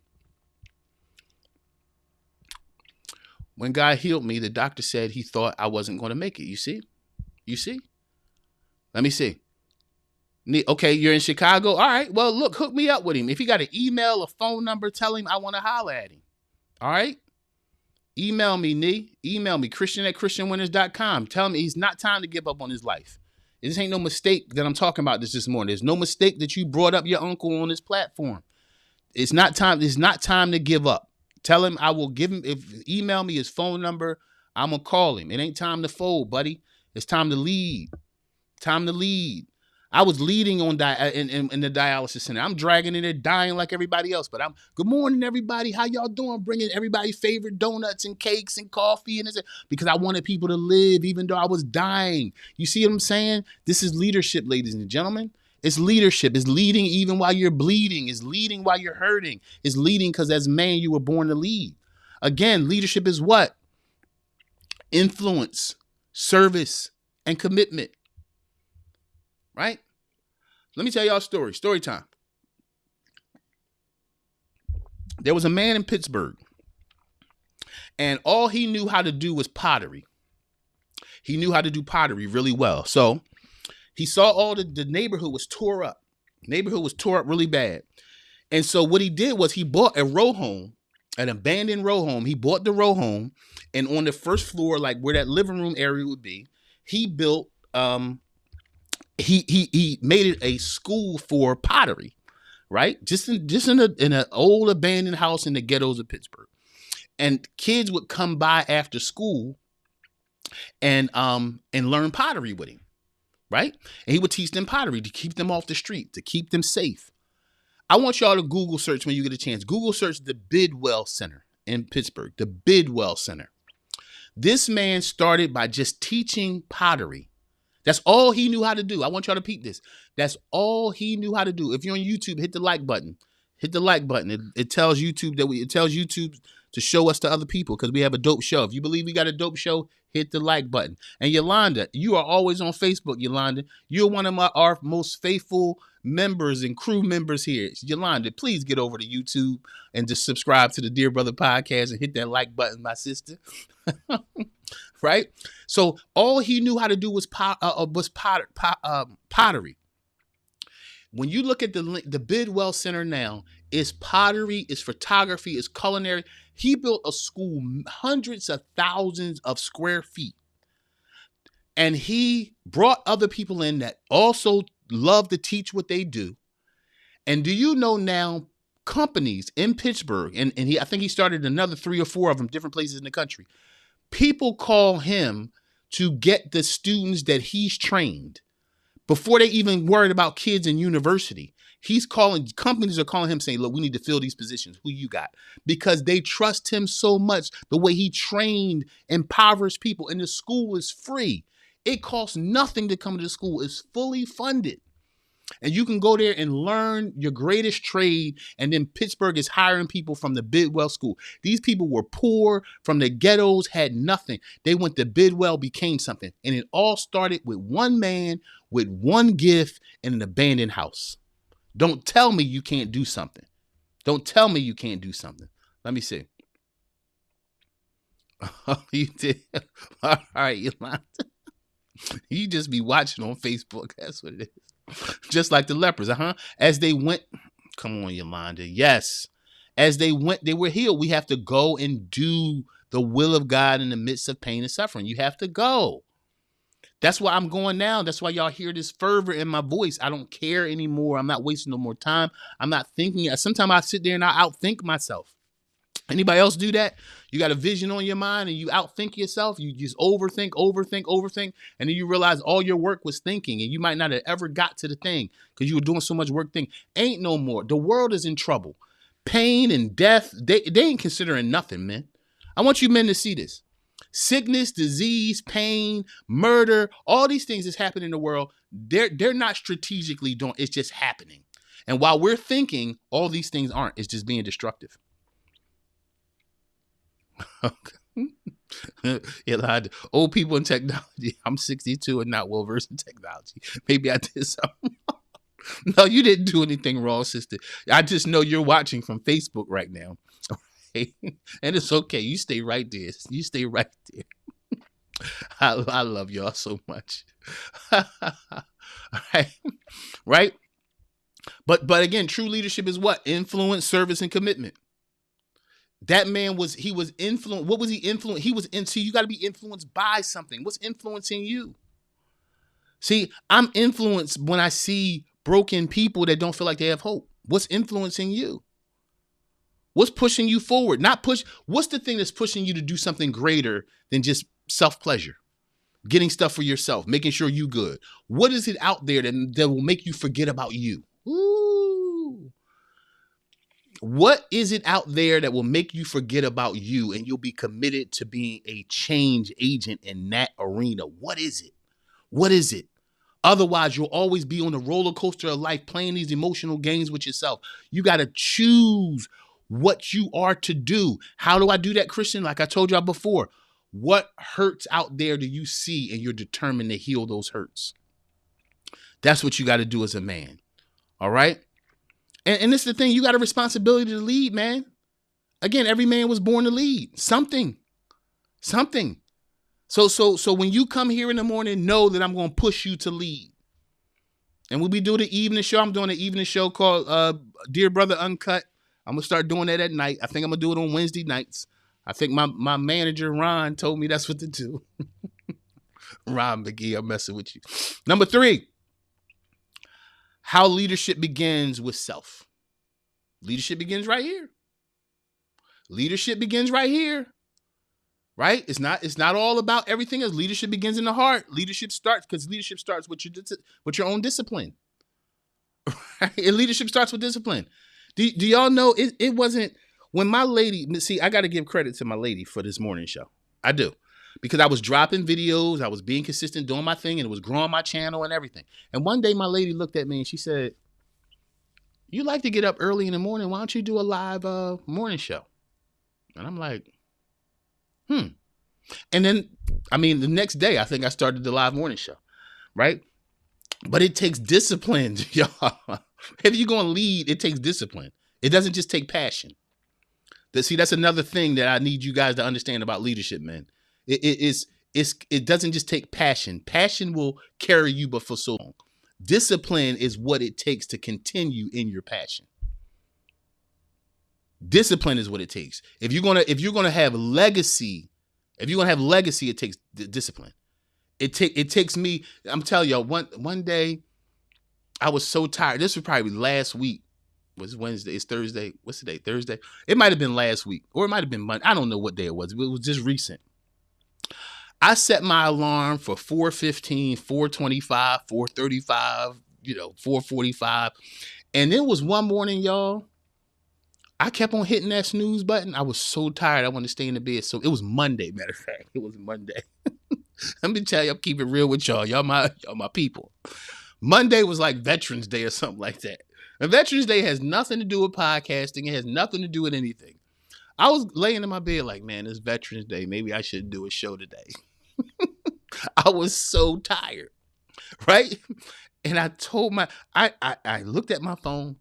[SPEAKER 2] When God healed me, the doctor said he thought I wasn't going to make it. You see? Let me see. Okay, you're in Chicago. All right. Well, look, hook me up with him. If he got an email, a phone number, tell him I want to holler at him. All right. Email me, Nee. Email me, Christian@ChristianWinners.com. Tell me it's not time to give up on his life. This ain't no mistake that I'm talking about this morning. There's no mistake that you brought up your uncle on this platform. It's not time. It's not time to give up. Tell him I will give him. Email me his phone number. I'm going to call him. It ain't time to fold, buddy. It's time to lead. Time to lead. I was leading on in the dialysis center. I'm dragging in there, dying like everybody else. But I'm good morning, everybody. How y'all doing? Bringing everybody's favorite donuts and cakes and coffee and this, because I wanted people to live, even though I was dying. You see what I'm saying? This is leadership, ladies and gentlemen. It's leadership. It's leading even while you're bleeding. It's leading while you're hurting. It's leading because as man you were born to lead. Again, leadership is what? Influence, service, and commitment. Right? Let me tell y'all a story. Story time. There was a man in Pittsburgh, and all he knew how to do was pottery. He knew how to do pottery really well. So he saw all the neighborhood was tore up. Neighborhood was tore up really bad. And so what he did was he bought a row home, an abandoned row home. He bought the row home, and on the first floor, like where that living room area would be, he built he made it a school for pottery, right? Just in an old abandoned house in the ghettos of Pittsburgh. And kids would come by after school and learn pottery with him, right? And he would teach them pottery to keep them off the street, to keep them safe. I want y'all to Google search when you get a chance. Google search the Bidwell Center in Pittsburgh, the Bidwell Center. This man started by just teaching pottery. That's all he knew how to do. I want y'all to peep this. That's all he knew how to do. If you're on YouTube, hit the like button. Hit the like button. It tells YouTube it tells YouTube to show us to other people because we have a dope show. If you believe we got a dope show, hit the like button. And Yolanda, you are always on Facebook, Yolanda. You're one of our most faithful members and crew members here. Yolanda, please get over to YouTube and just subscribe to the Dear Brother Podcast and hit that like button, my sister. Right? So all he knew how to do was pottery. When you look at the Bidwell Center now, it's pottery, it's photography, it's culinary. He built a school, hundreds of thousands of square feet. And he brought other people in that also love to teach what they do. And do you know now companies in Pittsburgh, and I think he started another 3 or 4 of them, different places in the country. People call him to get the students that he's trained before they even worried about kids in university. Companies are calling him saying, look, we need to fill these positions. Who you got? Because they trust him so much. The way he trained impoverished people, and the school is free. It costs nothing to come to the school. It's fully funded. And you can go there and learn your greatest trade. And then Pittsburgh is hiring people from the Bidwell School. These people were poor, from the ghettos, had nothing. They went to Bidwell, became something. And it all started with one man with one gift in an abandoned house. Don't tell me you can't do something. Don't tell me you can't do something. Let me see. Oh, you did. All right, Yolanda. You just be watching on Facebook. That's what it is. Just like the lepers, as they went, come on, Yolanda. Yes. As they went, they were healed. We have to go and do the will of God in the midst of pain and suffering. You have to go. That's why I'm going now. That's why y'all hear this fervor in my voice. I don't care anymore. I'm not wasting no more time. I'm not thinking. Sometimes I sit there and I outthink myself. Anybody else do that? You got a vision on your mind and you outthink yourself. You just overthink. And then you realize all your work was thinking and you might not have ever got to the thing because you were doing so much work thinking. Ain't no more. The world is in trouble. Pain and death, they ain't considering nothing, man. I want you men to see this. Sickness, disease, pain, murder, all these things that's happening in the world, they're not strategically doing, it's just happening. And while we're thinking, all these things aren't. It's just being destructive. Old people in technology. I'm 62 and not well versed in technology. Maybe I did something. No, you didn't do anything wrong, sister. I just know you're watching from Facebook right now. Okay? And it's okay. You stay right there. You stay right there. I love y'all so much. Right? But again, true leadership is what? Influence, service, and commitment. That man was influenced. What was he influenced? See, you got to be influenced by something. What's influencing you? See, I'm influenced when I see broken people that don't feel like they have hope. What's influencing you? What's pushing you forward? What's the thing that's pushing you to do something greater than just self-pleasure? getting stuff for yourself, making sure you good. What is it out there that will make you forget about you? Ooh. What is it out there that will make you forget about you and you'll be committed to being a change agent in that arena? What is it? What is it? Otherwise, you'll always be on the roller coaster of life playing these emotional games with yourself. You got to choose what you are to do. How do I do that, Christian? Like I told y'all before, what hurts out there do you see and you're determined to heal those hurts? That's what you got to do as a man. All right? And this is the thing. You got a responsibility to lead, man. Again, every man was born to lead. Something. So when you come here in the morning, know that I'm going to push you to lead. And when we do the evening show, I'm doing an evening show called Dear Brother Uncut. I'm going to start doing that at night. I think I'm going to do it on Wednesday nights. I think my manager, Ron, told me that's what to do. Ron McGee, I'm messing with you. Number 3, how leadership begins with self. Leadership begins right here. Leadership begins right here. Right? It's not all about everything else. Leadership begins in the heart. Leadership starts with your own discipline. Right? And leadership starts with discipline. Do y'all know it wasn't when my lady, see, I got to give credit to my lady for this morning show. I do. Because I was dropping videos, I was being consistent, doing my thing, and it was growing my channel and everything. And one day my lady looked at me and she said, "You like to get up early in the morning. Why don't you do a live morning show?" And I'm like, And then, the next day, I think I started the live morning show, right? But it takes discipline, y'all. If you're going to lead, it takes discipline. It doesn't just take passion. That's another thing that I need you guys to understand about leadership, man. It doesn't just take passion. Passion will carry you, but for so long. Discipline is what it takes to continue in your passion. Discipline is what it takes. If you're gonna have legacy, it takes discipline. It takes me. I'm telling y'all, one day, I was so tired. This was probably last week. Was Wednesday? It's Thursday. What's the day? Thursday. It might have been last week, or it might have been Monday. I don't know what day it was. It was just recent. I set my alarm for 4:15, 4:25, 4:35, 4:45, and it was one morning, y'all. I kept on hitting that snooze button. I was so tired. I wanted to stay in the bed. So it was Monday, matter of fact. It was Monday. Let me tell you, I'm keeping it real with y'all. Y'all my people. Monday was like Veterans Day or something like that. And Veterans Day has nothing to do with podcasting. It has nothing to do with anything. I was laying in my bed like, man, it's Veterans Day. Maybe I should do a show today. I was so tired, right? And I told I looked at my phone.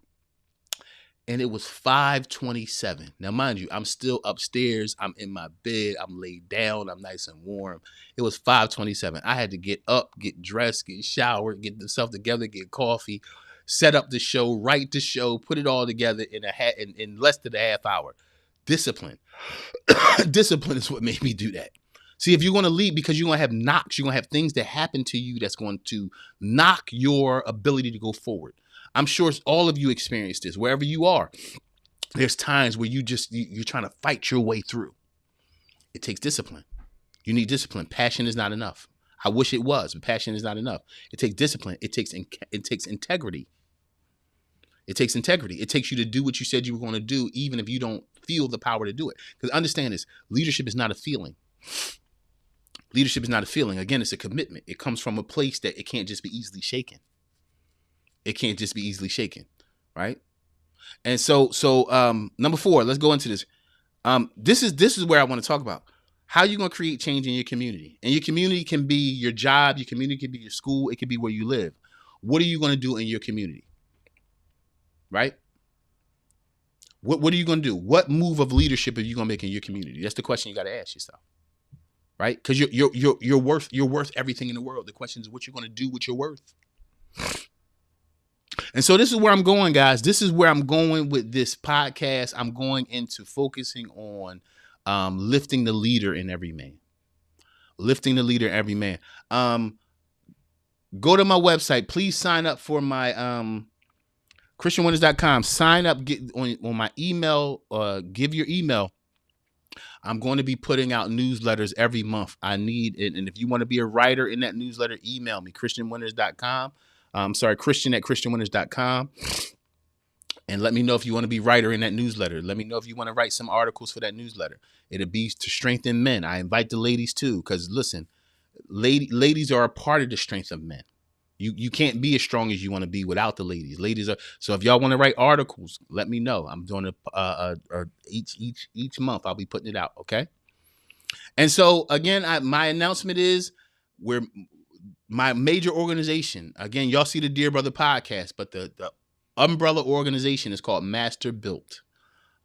[SPEAKER 2] And it was 5:27. Now, mind you, I'm still upstairs. I'm in my bed. I'm laid down. I'm nice and warm. It was 5:27. I had to get up, get dressed, get showered, get myself together, get coffee, set up the show, write the show, put it all together in less than a half hour. Discipline. Discipline is what made me do that. See, if you're going to lead, because you're going to have knocks, you're going to have things that happen to you that's going to knock your ability to go forward. I'm sure all of you experience this. Wherever you are, there's times where you're trying to fight your way through. It takes discipline. You need discipline. Passion is not enough. I wish it was, but passion is not enough. It takes discipline. It takes integrity. It takes integrity. It takes you to do what you said you were going to do, even if you don't feel the power to do it. Because understand this, leadership is not a feeling. Leadership is not a feeling. Again, it's a commitment. It comes from a place that it can't just be easily shaken. It can't just be easily shaken, right? And so number 4, let's go into this. This is where I want to talk about how you're going to create change in your community. And your community can be your job, your community can be your school, it can be where you live. What are you going to do in your community? Right? What are you going to do? What move of leadership are you going to make in your community? That's the question you got to ask yourself. Right? Because you're worth everything in the world. The question is what you're going to do with your worth. And so this is where I'm going, guys. This is where I'm going with this podcast. I'm going into focusing on lifting the leader in every man. Lifting the leader in every man. Go to my website. Please sign up for my christianwinners.com. Sign up, get on my email, give your email I'm going to be putting out newsletters every month. I need it. And if you want to be a writer in that newsletter, email me, christianwinners.com. Christian at christianwinners.com. And let me know if you want to be a writer in that newsletter. Let me know if you want to write some articles for that newsletter. It'll be to strengthen men. I invite the ladies too, because listen, ladies are a part of the strength of men. You can't be as strong as you want to be without the ladies. Ladies are so. If y'all want to write articles, let me know. I'm doing each month. I'll be putting it out. Okay. And so again, my announcement is we're my major organization. Again, y'all see the Dear Brother podcast, but the umbrella organization is called Master Built.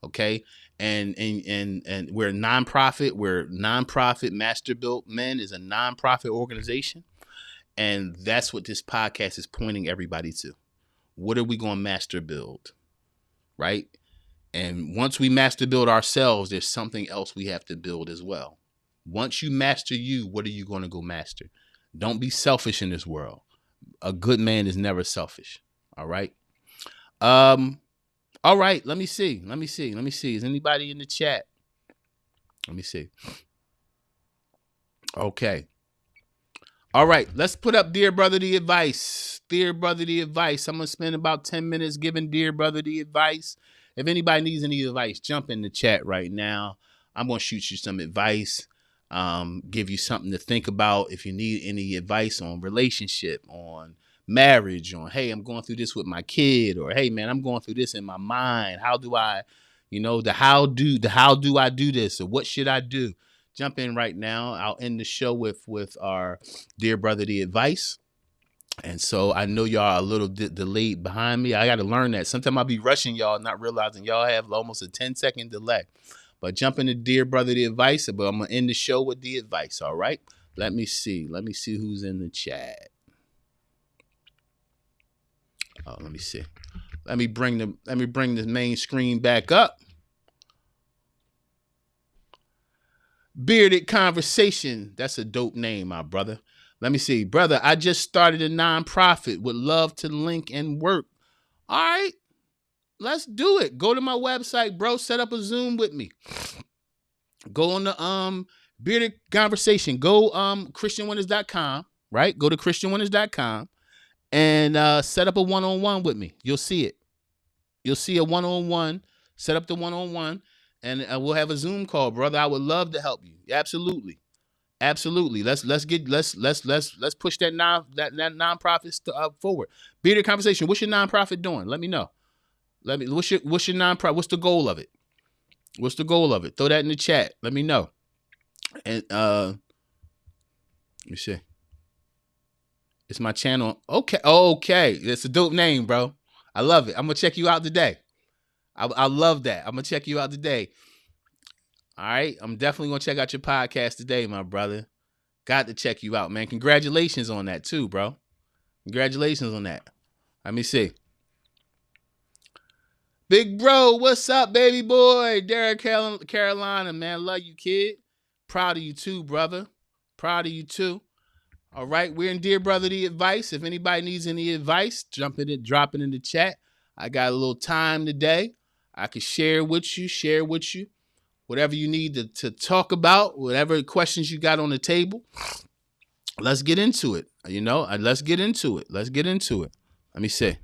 [SPEAKER 2] Okay. And we're a nonprofit. We're nonprofit. Master Built Men is a nonprofit organization. And that's what this podcast is pointing everybody to. What are we going to master build? Right? And once we master build ourselves, there's something else we have to build as well. Once you master you, what are you going to go master? Don't be selfish in this world. A good man is never selfish. All right. All right. Let me see. Is anybody in the chat? Let me see. Okay. All right, let's put up Dear Brother the advice. Dear Brother the advice. I'm going to spend about 10 minutes giving Dear Brother the advice. If anybody needs any advice, jump in the chat right now. I'm going to shoot you some advice, give you something to think about. If you need any advice on relationship, on marriage, on, hey, I'm going through this with my kid, or hey, man, I'm going through this in my mind. How do I, how do I do this, or what should I do? Jump in right now. I'll end the show with our Dear Brother the advice. And so I know y'all are a little delayed behind me. I got to learn that. Sometimes I'll be rushing y'all, not realizing y'all have almost a 10-second delay. But jump into Dear Brother the advice. But I'm going to end the show with the advice. All right. Let me see who's in the chat. Oh, let me see. Let me bring the main screen back up. Bearded Conversation. That's a dope name, my brother. Let me see. Brother, I just started a nonprofit. Would love to link and work. All right. Let's do it. Go to my website, bro. Set up a Zoom with me. Go on the Bearded Conversation. Go christianwinners.com, right? Go to christianwinners.com and set up a one-on-one with me. You'll see it. You'll see a one-on-one. Set up the one-on-one. And we'll have a Zoom call, brother. I would love to help you. Absolutely. Let's push that nonprofit forward. Bearded Conversation. What's your nonprofit doing? Let me know. What's your nonprofit? What's the goal of it? Throw that in the chat. Let me know. And let me see. It's my channel. Okay. It's a dope name, bro. I love it. I'm gonna check you out today. I love that. I'm gonna check you out today. All right. I'm definitely gonna check out your podcast today, my brother. Got to check you out, man. Congratulations on that too, bro. Congratulations on that. Let me see. Big bro, what's up, baby boy? Derek Carolina, man. Love you, kid. Proud of you too, brother. Proud of you too. All right. We're in Dear Brother the advice. If anybody needs any advice, drop it in the chat. I got a little time today. I can share with you whatever you need to talk about, whatever questions you got on the table. Let's get into it. Let's get into it. Let me see.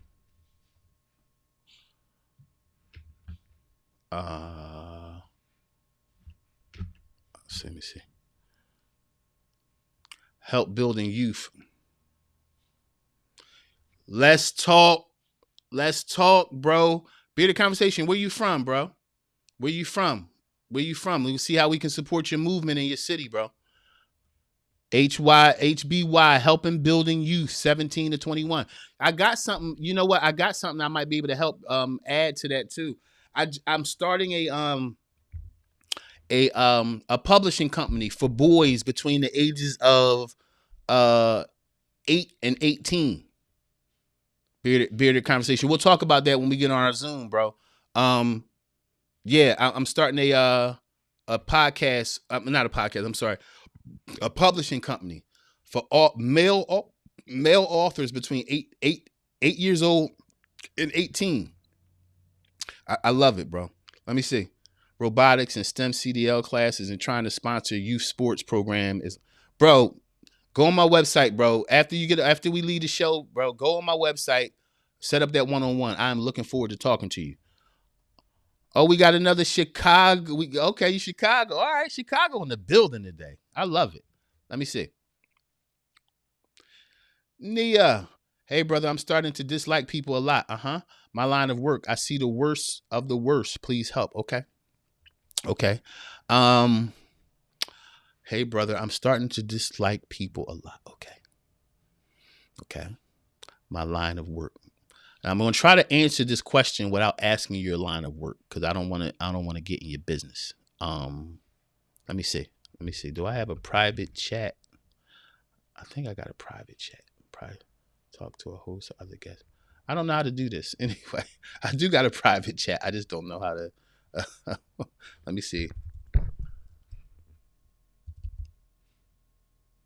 [SPEAKER 2] Let me see. Help building youth. Let's talk, bro. Bearded Conversation. Where you from, bro? Where you from? Let's see how we can support your movement in your city, bro. HBY, helping building youth 17 to 21. I got something. You know what? I got something I might be able to help add to that too. I'm starting a publishing company for boys between the ages of 8 and 18. Bearded Conversation. We'll talk about that when we get on our Zoom, bro. Yeah, I'm starting a podcast. Not a podcast. I'm sorry, a publishing company for all male authors between 8 years old and 18. I love it, bro. Let me see. robotics and STEM CDL classes and trying to sponsor youth sports program is, bro, go on my website, bro. After we leave the show, bro, go on my website, set up that one-on-one. I'm looking forward to talking to you. Oh, we got another Chicago. Okay, Chicago. All right, Chicago in the building today. I love it. Let me see. Nia. Hey, brother, I'm starting to dislike people a lot. My line of work. I see the worst of the worst. Please help. Okay. Okay. Um, hey, brother, I'm starting to dislike people a lot. Okay. Okay. My line of work. I'm going to try to answer this question without asking your line of work because I don't want to get in your business. Let me see. Do I have a private chat? I think I got a private chat. Private talk to a host or other guests. I don't know how to do this. Anyway, I do got a private chat. I just don't know how to. Let me see.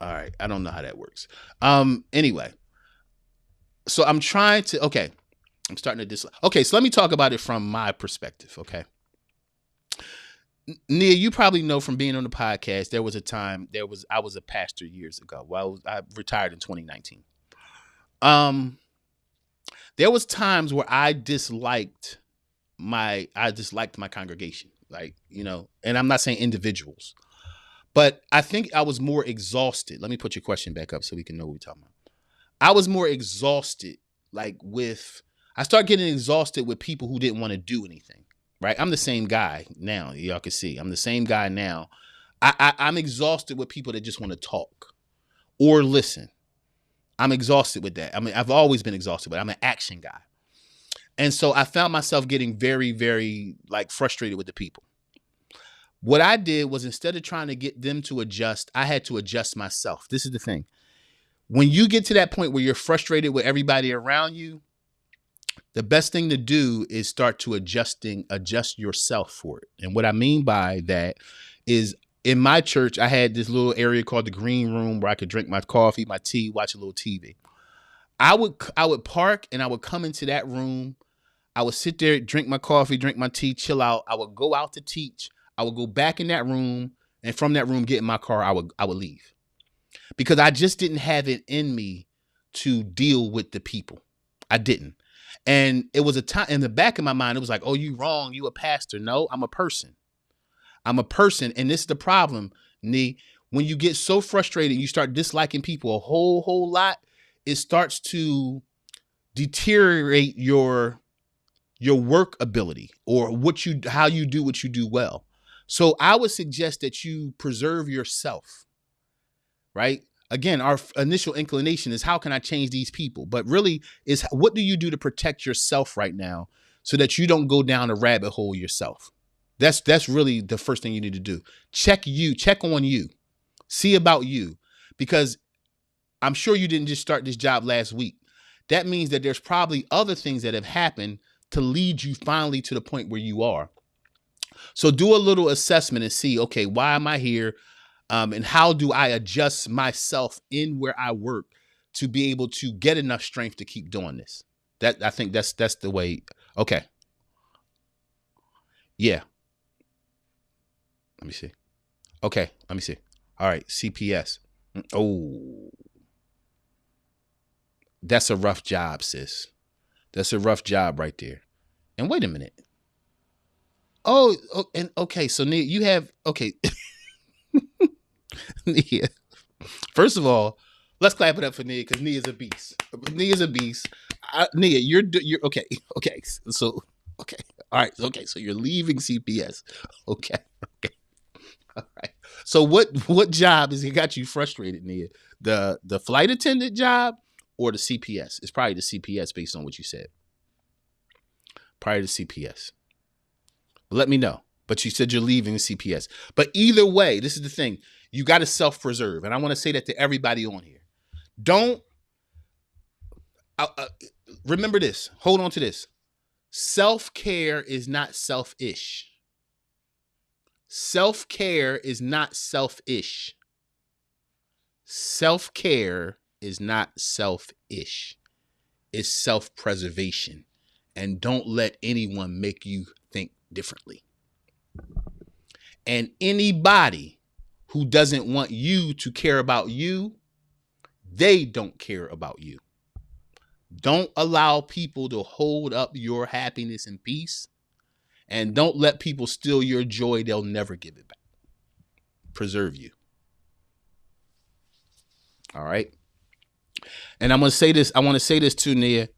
[SPEAKER 2] All right, I don't know how that works. Anyway, so I'm trying to. Okay, I'm starting to dislike. Okay, so let me talk about it from my perspective. Okay. Nia, you probably know from being on the podcast, there was a time I was a pastor years ago. Well, I retired in 2019. There was times where I disliked my congregation, like, and I'm not saying individuals, but I think I was more exhausted. Let me put your question back up so we can know what we're talking about. I was more exhausted, I started getting exhausted with people who didn't want to do anything. Right. I'm the same guy now. Y'all can see I'm the same guy now. I'm exhausted with people that just want to talk or listen. I'm exhausted with that. I mean, I've always been exhausted, but I'm an action guy. And so I found myself getting very, very frustrated with the people. What I did was, instead of trying to get them to adjust, I had to adjust myself. This is the thing. When you get to that point where you're frustrated with everybody around you, the best thing to do is start to adjust yourself for it. And what I mean by that is, in my church, I had this little area called the green room where I could drink my coffee, my tea, watch a little TV. I would park and I would come into that room. I would sit there, drink my coffee, drink my tea, chill out. I would go out to teach. I would go back in that room, and from that room, get in my car. I would leave, because I just didn't have it in me to deal with the people. I didn't. And it was a time in the back of my mind, it was like, oh, you wrong. You a pastor. No, I'm a person. I'm a person. And this is the problem, Nee. When you get so frustrated, you start disliking people a whole lot, it starts to deteriorate your work ability, or how you do what you do well. So I would suggest that you preserve yourself, right? Again, our initial inclination is, how can I change these people? But really, is, what do you do to protect yourself right now so that you don't go down a rabbit hole yourself? That's really the first thing you need to do. Check on you, see about you, because I'm sure you didn't just start this job last week. That means that there's probably other things that have happened to lead you finally to the point where you are. So do a little assessment and see, okay, why am I here? And how do I adjust myself in where I work to be able to get enough strength to keep doing this? That, I think that's the way. Okay. Yeah. Let me see. Okay. Let me see. All right. CPS. Oh, that's a rough job, sis. That's a rough job right there. And wait a minute. Oh, and okay. So Nia, you have, okay. Nia. First of all, let's clap it up for Nia, because Nia's a beast. Nia's a beast. Nia, you're okay. Okay. So, okay. All right. Okay. So you're leaving CPS. Okay. Okay. All right. So what job has got you frustrated, Nia? The flight attendant job or the CPS? It's probably the CPS based on what you said. Prior to CPS. Let me know. But you said you're leaving CPS. But either way, this is the thing. You got to self-preserve. And I want to say that to everybody on here. Don't remember this. Hold on to this. Self-care is not selfish. Self-care is not selfish. Self-care is not selfish. It's self-preservation. And don't let anyone make you think differently. And anybody who doesn't want you to care about you, they don't care about you. Don't allow people to hold up your happiness and peace. And don't let people steal your joy. They'll never give it back. Preserve you. All right. And I'm going to say this. I want to say this too, Nia.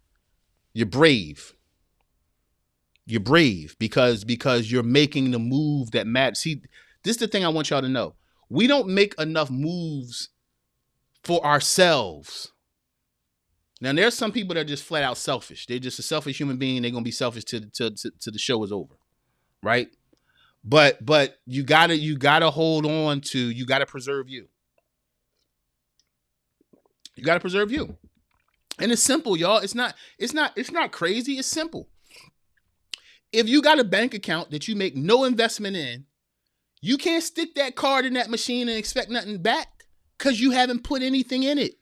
[SPEAKER 2] You're brave. You're brave because you're making the move that matters. See, this is the thing I want y'all to know. We don't make enough moves for ourselves. Now, there's some people that are just flat out selfish. They're just a selfish human being. They're going to be selfish till the show is over. Right. But you gotta hold on to, you gotta preserve you. You gotta preserve you. And it's simple, y'all. It's not crazy. It's simple. If you got a bank account that you make no investment in, you can't stick that card in that machine and expect nothing back because you haven't put anything in it.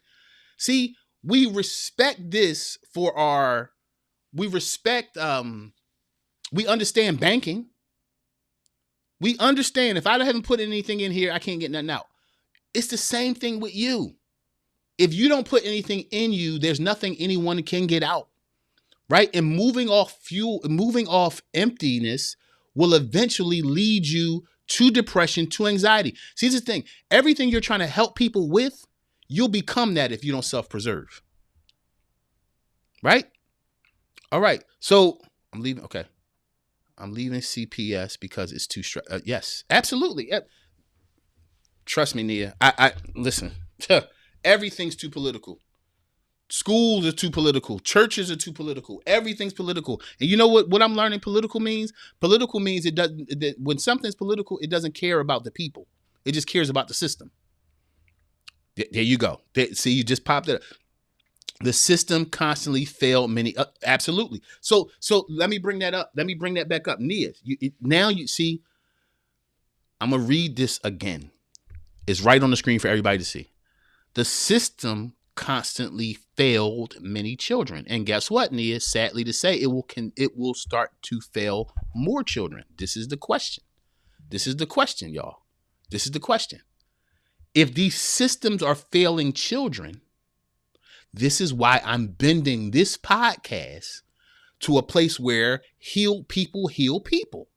[SPEAKER 2] See, we respect this for our, we understand banking. We understand if I haven't put anything in here, I can't get nothing out. It's the same thing with you. If you don't put anything in you, there's nothing anyone can get out. Right? And moving off emptiness will eventually lead you to depression, to anxiety. See, this is the thing. Everything you're trying to help people with, you'll become that if you don't self-preserve. Right? All right. So I'm leaving. Okay. I'm leaving CPS because it's too yes, absolutely. Trust me, Nia. I listen. Everything's too political. Schools are too political. Churches are too political. Everything's political. And you know what I'm learning political means? Political means it doesn't, when something's political, it doesn't care about the people. It just cares about the system. There you go. See, you just popped it up. The system constantly failed many. Absolutely. So let me bring that up. Let me bring that back up. Nia, now you see, I'm going to read this again. It's right on the screen for everybody to see. The system constantly failed many children. And guess what, Nia? Sadly to say, it will start to fail more children. This is the question. This is the question, y'all. This is the question. If these systems are failing children, this is why I'm bending this podcast to a place where heal people heal people.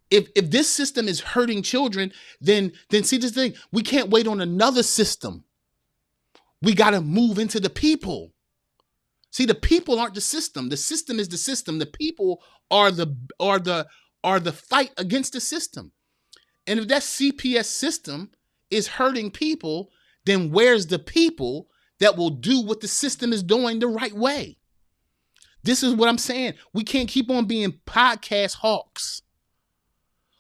[SPEAKER 2] If this system is hurting children, then see this thing. We can't wait on another system. We got to move into the people. See, the people aren't the system. The system is the system. The people are the fight against the system. And if that CPS system is hurting people, then where's the people that will do what the system is doing the right way? This is what I'm saying. We can't keep on being podcast hawks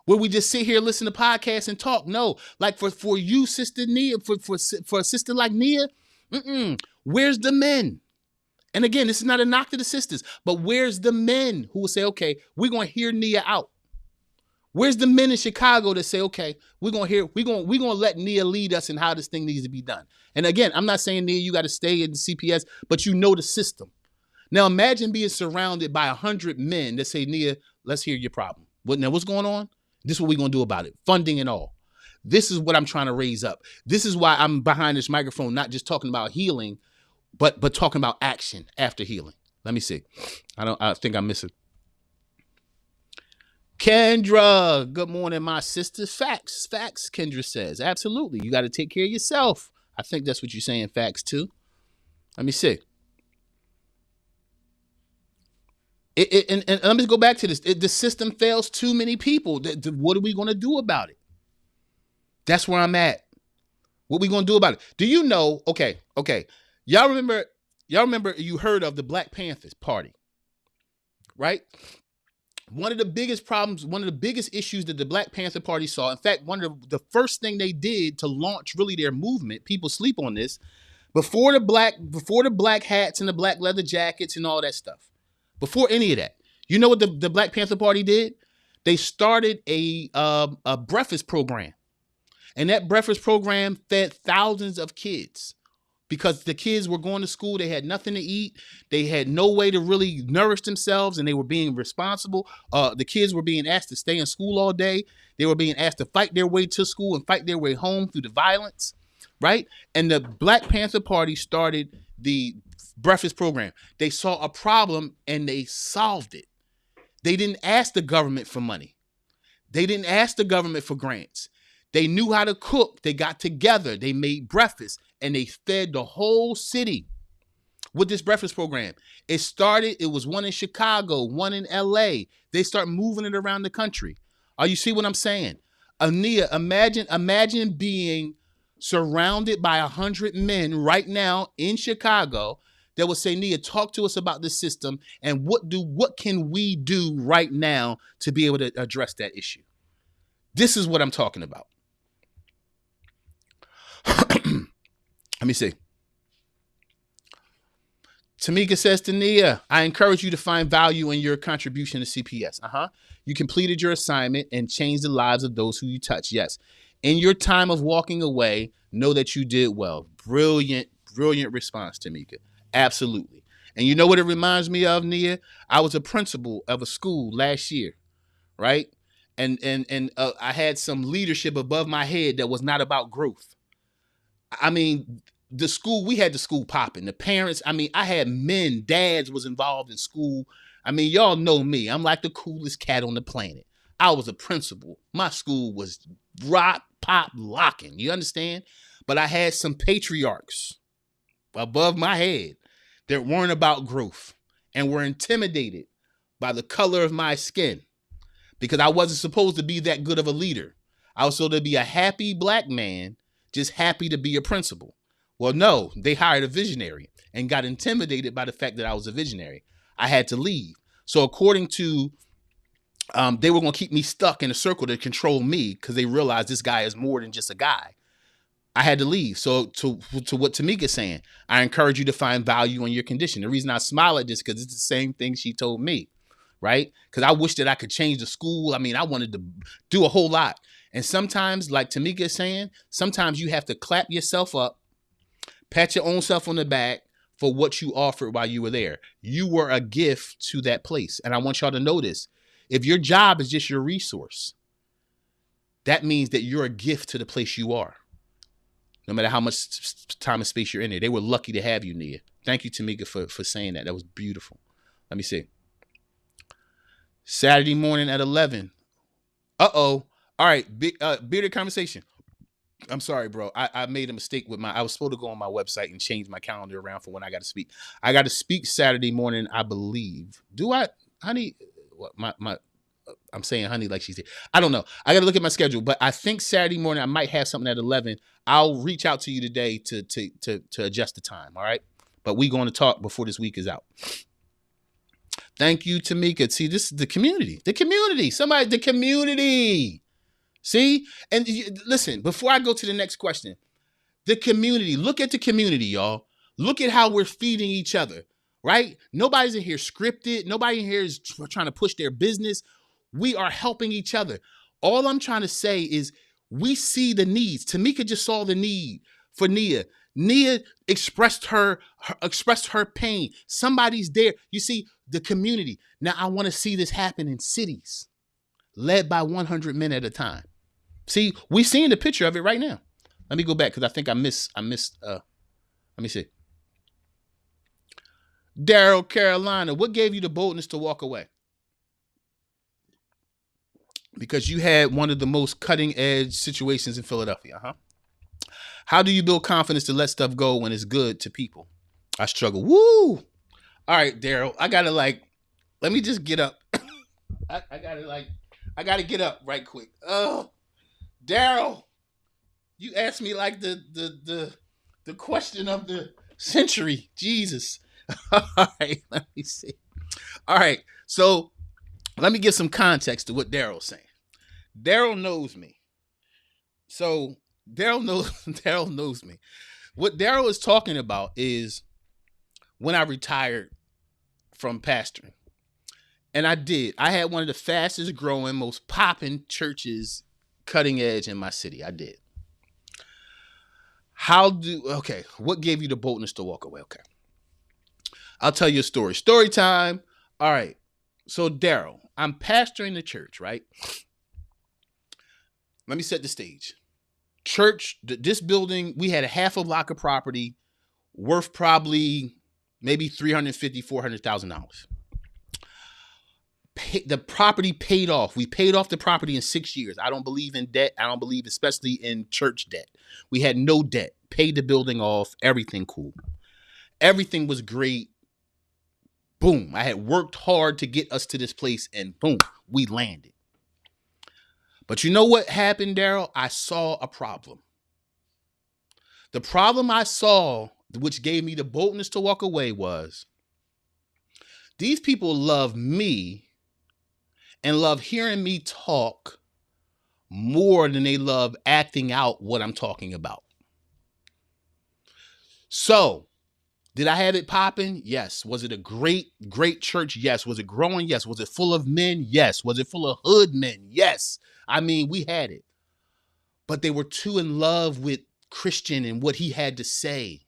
[SPEAKER 2] where we just sit here, listen to podcasts and talk. No, like for you, Sister Nia, for a sister like Nia, where's the men? And again, this is not a knock to the sisters, but where's the men who will say, okay, we're going to hear Nia out? Where's the men in Chicago that say, okay, we're going to let Nia lead us in how this thing needs to be done? And again, I'm not saying, Nia, you got to stay in the CPS, but you know the system. Now imagine being surrounded by 100 men that say, Nia, let's hear your problem. Now what's going on? This is what we're going to do about it. Funding and all. This is what I'm trying to raise up. This is why I'm behind this microphone, not just talking about healing, but talking about action after healing. Let me see. I think I'm missing. Kendra, good morning, my sisters. Facts, Kendra says. Absolutely. You got to take care of yourself. I think that's what you're saying, facts, too. Let me see. And let me go back to this. The system fails too many people. What are we going to do about it? That's where I'm at. What we going to do about it? Do you know? Okay. Y'all remember you heard of the Black Panthers Party, right? One of the biggest problems, one of the biggest issues that the Black Panther Party saw, in fact, one of the first thing they did to launch really their movement, people sleep on this, before the black hats and the black leather jackets and all that stuff, before any of that, you know what the Black Panther Party did? They started a breakfast program. And that breakfast program fed thousands of kids because the kids were going to school. They had nothing to eat. They had no way to really nourish themselves, and they were being responsible. The kids were being asked to stay in school all day. They were being asked to fight their way to school and fight their way home through the violence, right? And the Black Panther Party started the breakfast program. They saw a problem and they solved it. They didn't ask the government for money. They didn't ask the government for grants. They knew how to cook. They got together. They made breakfast and they fed the whole city with this breakfast program. It was one in Chicago, one in LA. They start moving it around the country. You see what I'm saying? Ania, imagine being surrounded by 100 men right now in Chicago that will say, Nia, talk to us about this system and what can we do right now to be able to address that issue? This is what I'm talking about. Let me see. Tamika says to Nia, I encourage you to find value in your contribution to CPS. You completed your assignment and changed the lives of those who you touch. Yes. In your time of walking away, know that you did well. Brilliant, brilliant response, Tamika. Absolutely. And you know what it reminds me of, Nia? I was a principal of a school last year, right? And I had some leadership above my head that was not about growth. I mean, we had the school popping. The parents, I had dads was involved in school. Y'all know me. I'm like the coolest cat on the planet. I was a principal. My school was rock, pop, locking. You understand? But I had some patriarchs above my head that weren't about growth and were intimidated by the color of my skin because I wasn't supposed to be that good of a leader. I was supposed to be a happy Black man, just happy to be a principal. Well, no, they hired a visionary and got intimidated by the fact that I was a visionary. I had to leave. So according to, they were going to keep me stuck in a circle to control me because they realized this guy is more than just a guy. I had to leave. So to what Tamika's saying, I encourage you to find value in your condition. The reason I smile at this because it's the same thing she told me, right? Because I wish that I could change the school. I wanted to do a whole lot. And sometimes, like Tamika is saying, sometimes you have to clap yourself up, pat your own self on the back for what you offered while you were there. You were a gift to that place. And I want y'all to know this. If your job is just your resource, that means that you're a gift to the place you are. No matter how much time and space you're in there. They were lucky to have you, Nia. Thank you, Tamika, for saying that. That was beautiful. Let me see. Saturday morning at 11. Uh-oh. All right. Bearded conversation. I'm sorry, bro. I made a mistake with I was supposed to go on my website and change my calendar around for when I got to speak. I got to speak Saturday morning, I believe. Do I, honey? What, I'm saying honey like she's here. I don't know. I got to look at my schedule, but I think Saturday morning I might have something at 11. I'll reach out to you today to adjust the time. All right. But we're going to talk before this week is out. Thank you, Tamika. See, this is the community. The community. The community. See? And listen, before I go to the next question, the community. Look at the community, y'all. Look at how we're feeding each other, right? Nobody's in here scripted. Nobody in here is trying to push their business. We are helping each other. All I'm trying to say is we see the needs. Tamika just saw the need for Nia. Nia expressed her pain. Somebody's there. You see, the community. Now, I want to see this happen in cities led by 100 men at a time. See, we're seeing the picture of it right now. Let me go back because I think I missed, let me see. Daryl, Carolina, what gave you the boldness to walk away? Because you had one of the most cutting edge situations in Philadelphia, How do you build confidence to let stuff go when it's good to people? I struggle. Woo! All right, Daryl, I gotta let me just get up. I gotta get up right quick. Oh, Daryl, you asked me like the question of the century. Jesus. All right, let me see. All right, so let me give some context to what Daryl's saying. Daryl knows me. So Daryl knows me. What Daryl is talking about is when I retired from pastoring. And I had one of the fastest growing, most popping churches, cutting edge in my city. I did. what gave you the boldness to walk away? Okay. I'll tell you a story. Story time. All right. So, Daryl, I'm pastoring the church, right? Let me set the stage. Church, this building, we had a half a block of property worth probably maybe $350,000, $400,000. The property paid off. We paid off the property in 6 years. I don't believe in debt. I don't believe especially in church debt. We had no debt. Paid the building off. Everything cool. Everything was great. Boom. I had worked hard to get us to this place and boom, we landed. But you know what happened, Daryl? I saw a problem. The problem I saw, which gave me the boldness to walk away, was these people love me and love hearing me talk more than they love acting out what I'm talking about. So, did I have it popping? Yes. Was it a great church? Yes. Was it growing? Yes. Was it full of men? Yes. Was it full of hood men? Yes. I mean, we had it. But they were too in love with Christian and what he had to say.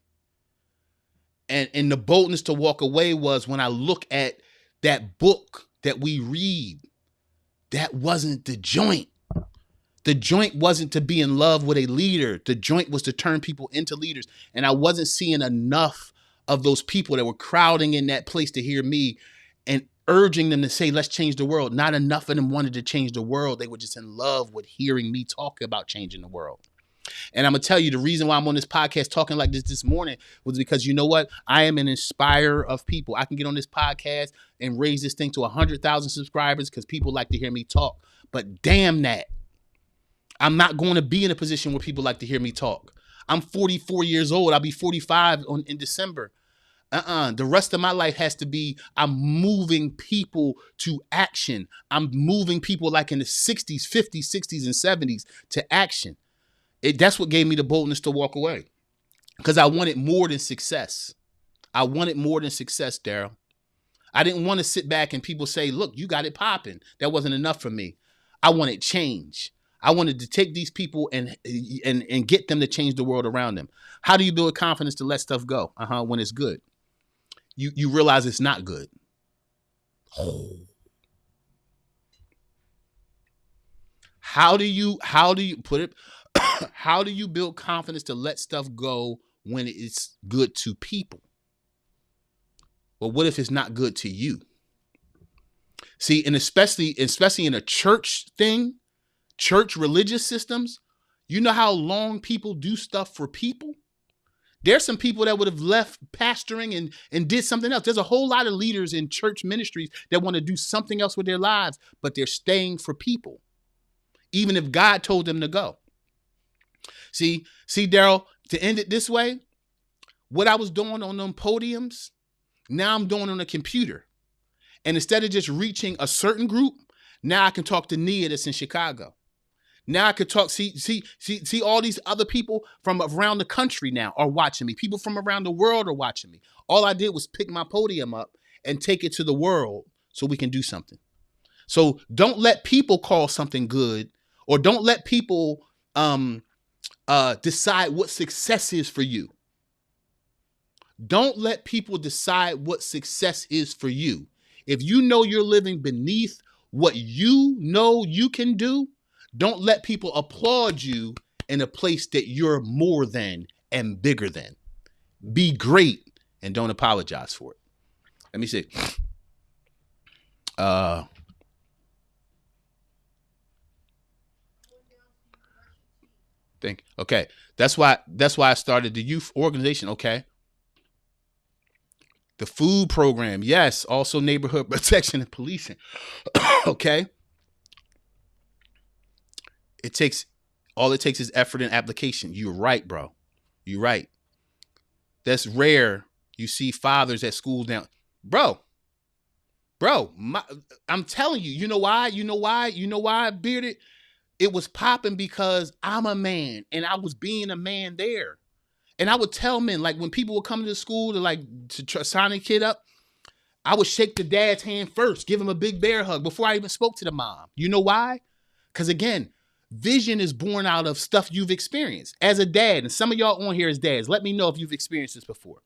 [SPEAKER 2] And the boldness to walk away was when I look at that book that we read, that wasn't the joint. The joint wasn't to be in love with a leader. The joint was to turn people into leaders. And I wasn't seeing enough of those people that were crowding in that place to hear me and urging them to say, let's change the world. Not enough of them wanted to change the world. They were just in love with hearing me talk about changing the world. And I'm going to tell you, the reason why I'm on this podcast talking like this morning was because you know what? I am an inspirer of people. I can get on this podcast and raise this thing to 100,000 subscribers because people like to hear me talk. But damn that. I'm not going to be in a position where people like to hear me talk. I'm 44 years old. I'll be 45 in December. The rest of my life has to be, I'm moving people to action. I'm moving people like in the 60s, 50s, 60s, and 70s to action. That's what gave me the boldness to walk away. Because I wanted more than success. I wanted more than success, Daryl. I didn't want to sit back and people say, look, you got it popping. That wasn't enough for me. I wanted change. I wanted to take these people and get them to change the world around them. How do you build confidence to let stuff go? When it's good. You realize it's not good. How do you put it? How do you build confidence to let stuff go when it's good to people? Well, what if it's not good to you? See, and especially in a church thing, church religious systems, you know how long people do stuff for people? There's some people that would have left pastoring and did something else. There's a whole lot of leaders in church ministries that want to do something else with their lives, but they're staying for people, even if God told them to go. See, Daryl, to end it this way, what I was doing on them podiums, now I'm doing on a computer. And instead of just reaching a certain group, now I can talk to Nia that's in Chicago. Now I could talk, see all these other people from around the country now are watching me. People from around the world are watching me. All I did was pick my podium up and take it to the world so we can do something. So don't let people call something good, or don't let people decide what success is for you. Don't let people decide what success is for you. If you know you're living beneath what you know you can do, don't let people applaud you in a place that you're more than and bigger than. Be great and don't apologize for it. Let me see. Okay. That's why I started the youth organization. Okay. The food program. Yes. Also neighborhood protection and policing. Okay. All it takes is effort and application. You're right, bro. You're right. That's rare. You see fathers at schools now. Bro, I'm telling you, you know why, Bearded? It was popping because I'm a man and I was being a man there. And I would tell men, like when people would come to the school to sign a kid up, I would shake the dad's hand first, give him a big bear hug before I even spoke to the mom. You know why? Because again, Vision is born out of stuff you've experienced as a dad. And some of y'all on here as dads, let me know if you've experienced this before.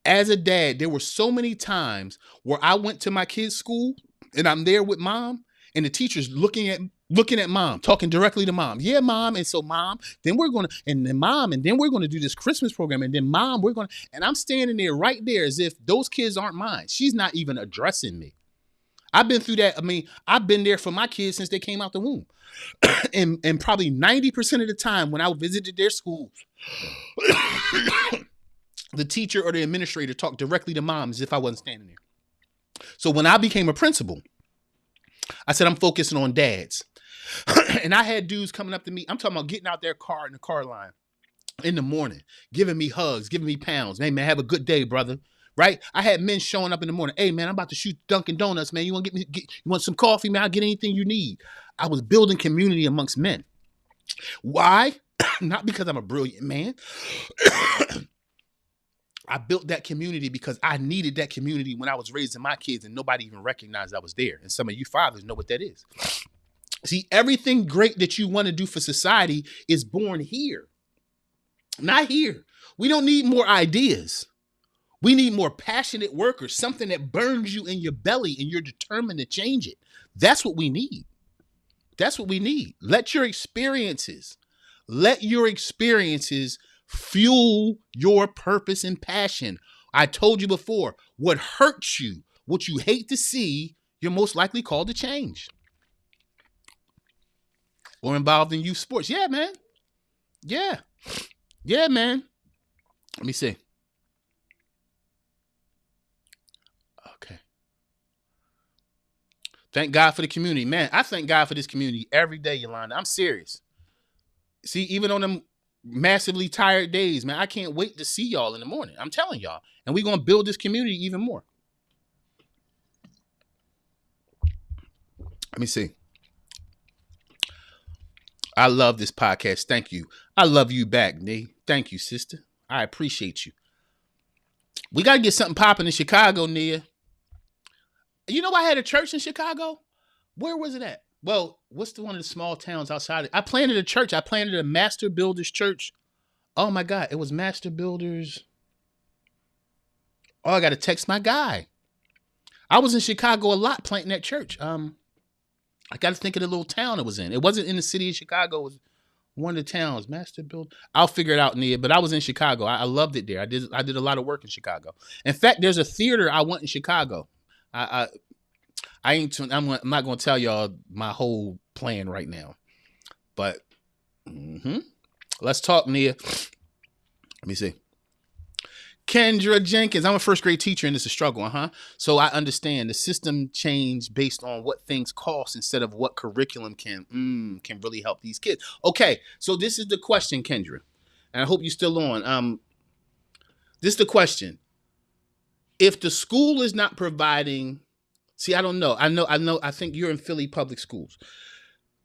[SPEAKER 2] As a dad, there were so many times where I went to my kids' school and I'm there with mom and the teacher's looking at mom, talking directly to mom. Yeah, mom. And so mom, then we're going to, and then mom, and then we're going to do this Christmas program. And then mom, we're going to, and I'm standing there right there as if those kids aren't mine. She's not even addressing me. I've been through that. I mean, I've been there for my kids since they came out the womb. and probably 90% of the time when I visited their schools, the teacher or the administrator talked directly to mom as if I wasn't standing there. So when I became a principal, I said, I'm focusing on dads. And I had dudes coming up to me. I'm talking about getting out their car in the car line in the morning, giving me hugs, giving me pounds. Hey, man, have a good day, brother. Right? I had men showing up in the morning. Hey, man, I'm about to shoot Dunkin' Donuts, man. You want you want some coffee, man? I'll get anything you need. I was building community amongst men. Why? Not because I'm a brilliant man. I built that community because I needed that community when I was raising my kids and nobody even recognized I was there. And some of you fathers know what that is. See, everything great that you want to do for society is born here, not here. We don't need more ideas. We need more passionate workers, something that burns you in your belly and you're determined to change it. That's what we need. That's what we need. Let your experiences fuel your purpose and passion. I told you before, what hurts you, what you hate to see, you're most likely called to change. Or involved in youth sports. Yeah, man. Yeah. Yeah, man. Let me see. Okay. Thank God for the community. Man, I thank God for this community every day, Yolanda. I'm serious. See, even on them massively tired days, man, I can't wait to see y'all in the morning. I'm telling y'all. And we're going to build this community even more. Let me see. I love this podcast. Thank you. I love you back, Nee. Thank you, sister. I appreciate you. We got to get something popping in Chicago, Nia. You know, I had a church in Chicago. Where was it at? Well, what's one of the small towns outside? I planted a church. I planted a Master Builders church. Oh my God, it was Master Builders. Oh, I got to text my guy. I was in Chicago a lot planting that church. I got to think of the little town it was in. It wasn't in the city of Chicago. It was one of the towns. Master Build. I'll figure it out, Nia. But I was in Chicago. I loved it there. I did a lot of work in Chicago. In fact, there's a theater I went in Chicago. I'm not going to tell y'all my whole plan right now. But let's talk, Nia. Let me see. Kendra Jenkins. I'm a first grade teacher and it's a struggle, So I understand the system change based on what things cost instead of what curriculum can really help these kids. Okay, so this is the question, Kendra. And I hope you're still on. This is the question. If the school is not providing, see, I don't know. I think you're in Philly public schools.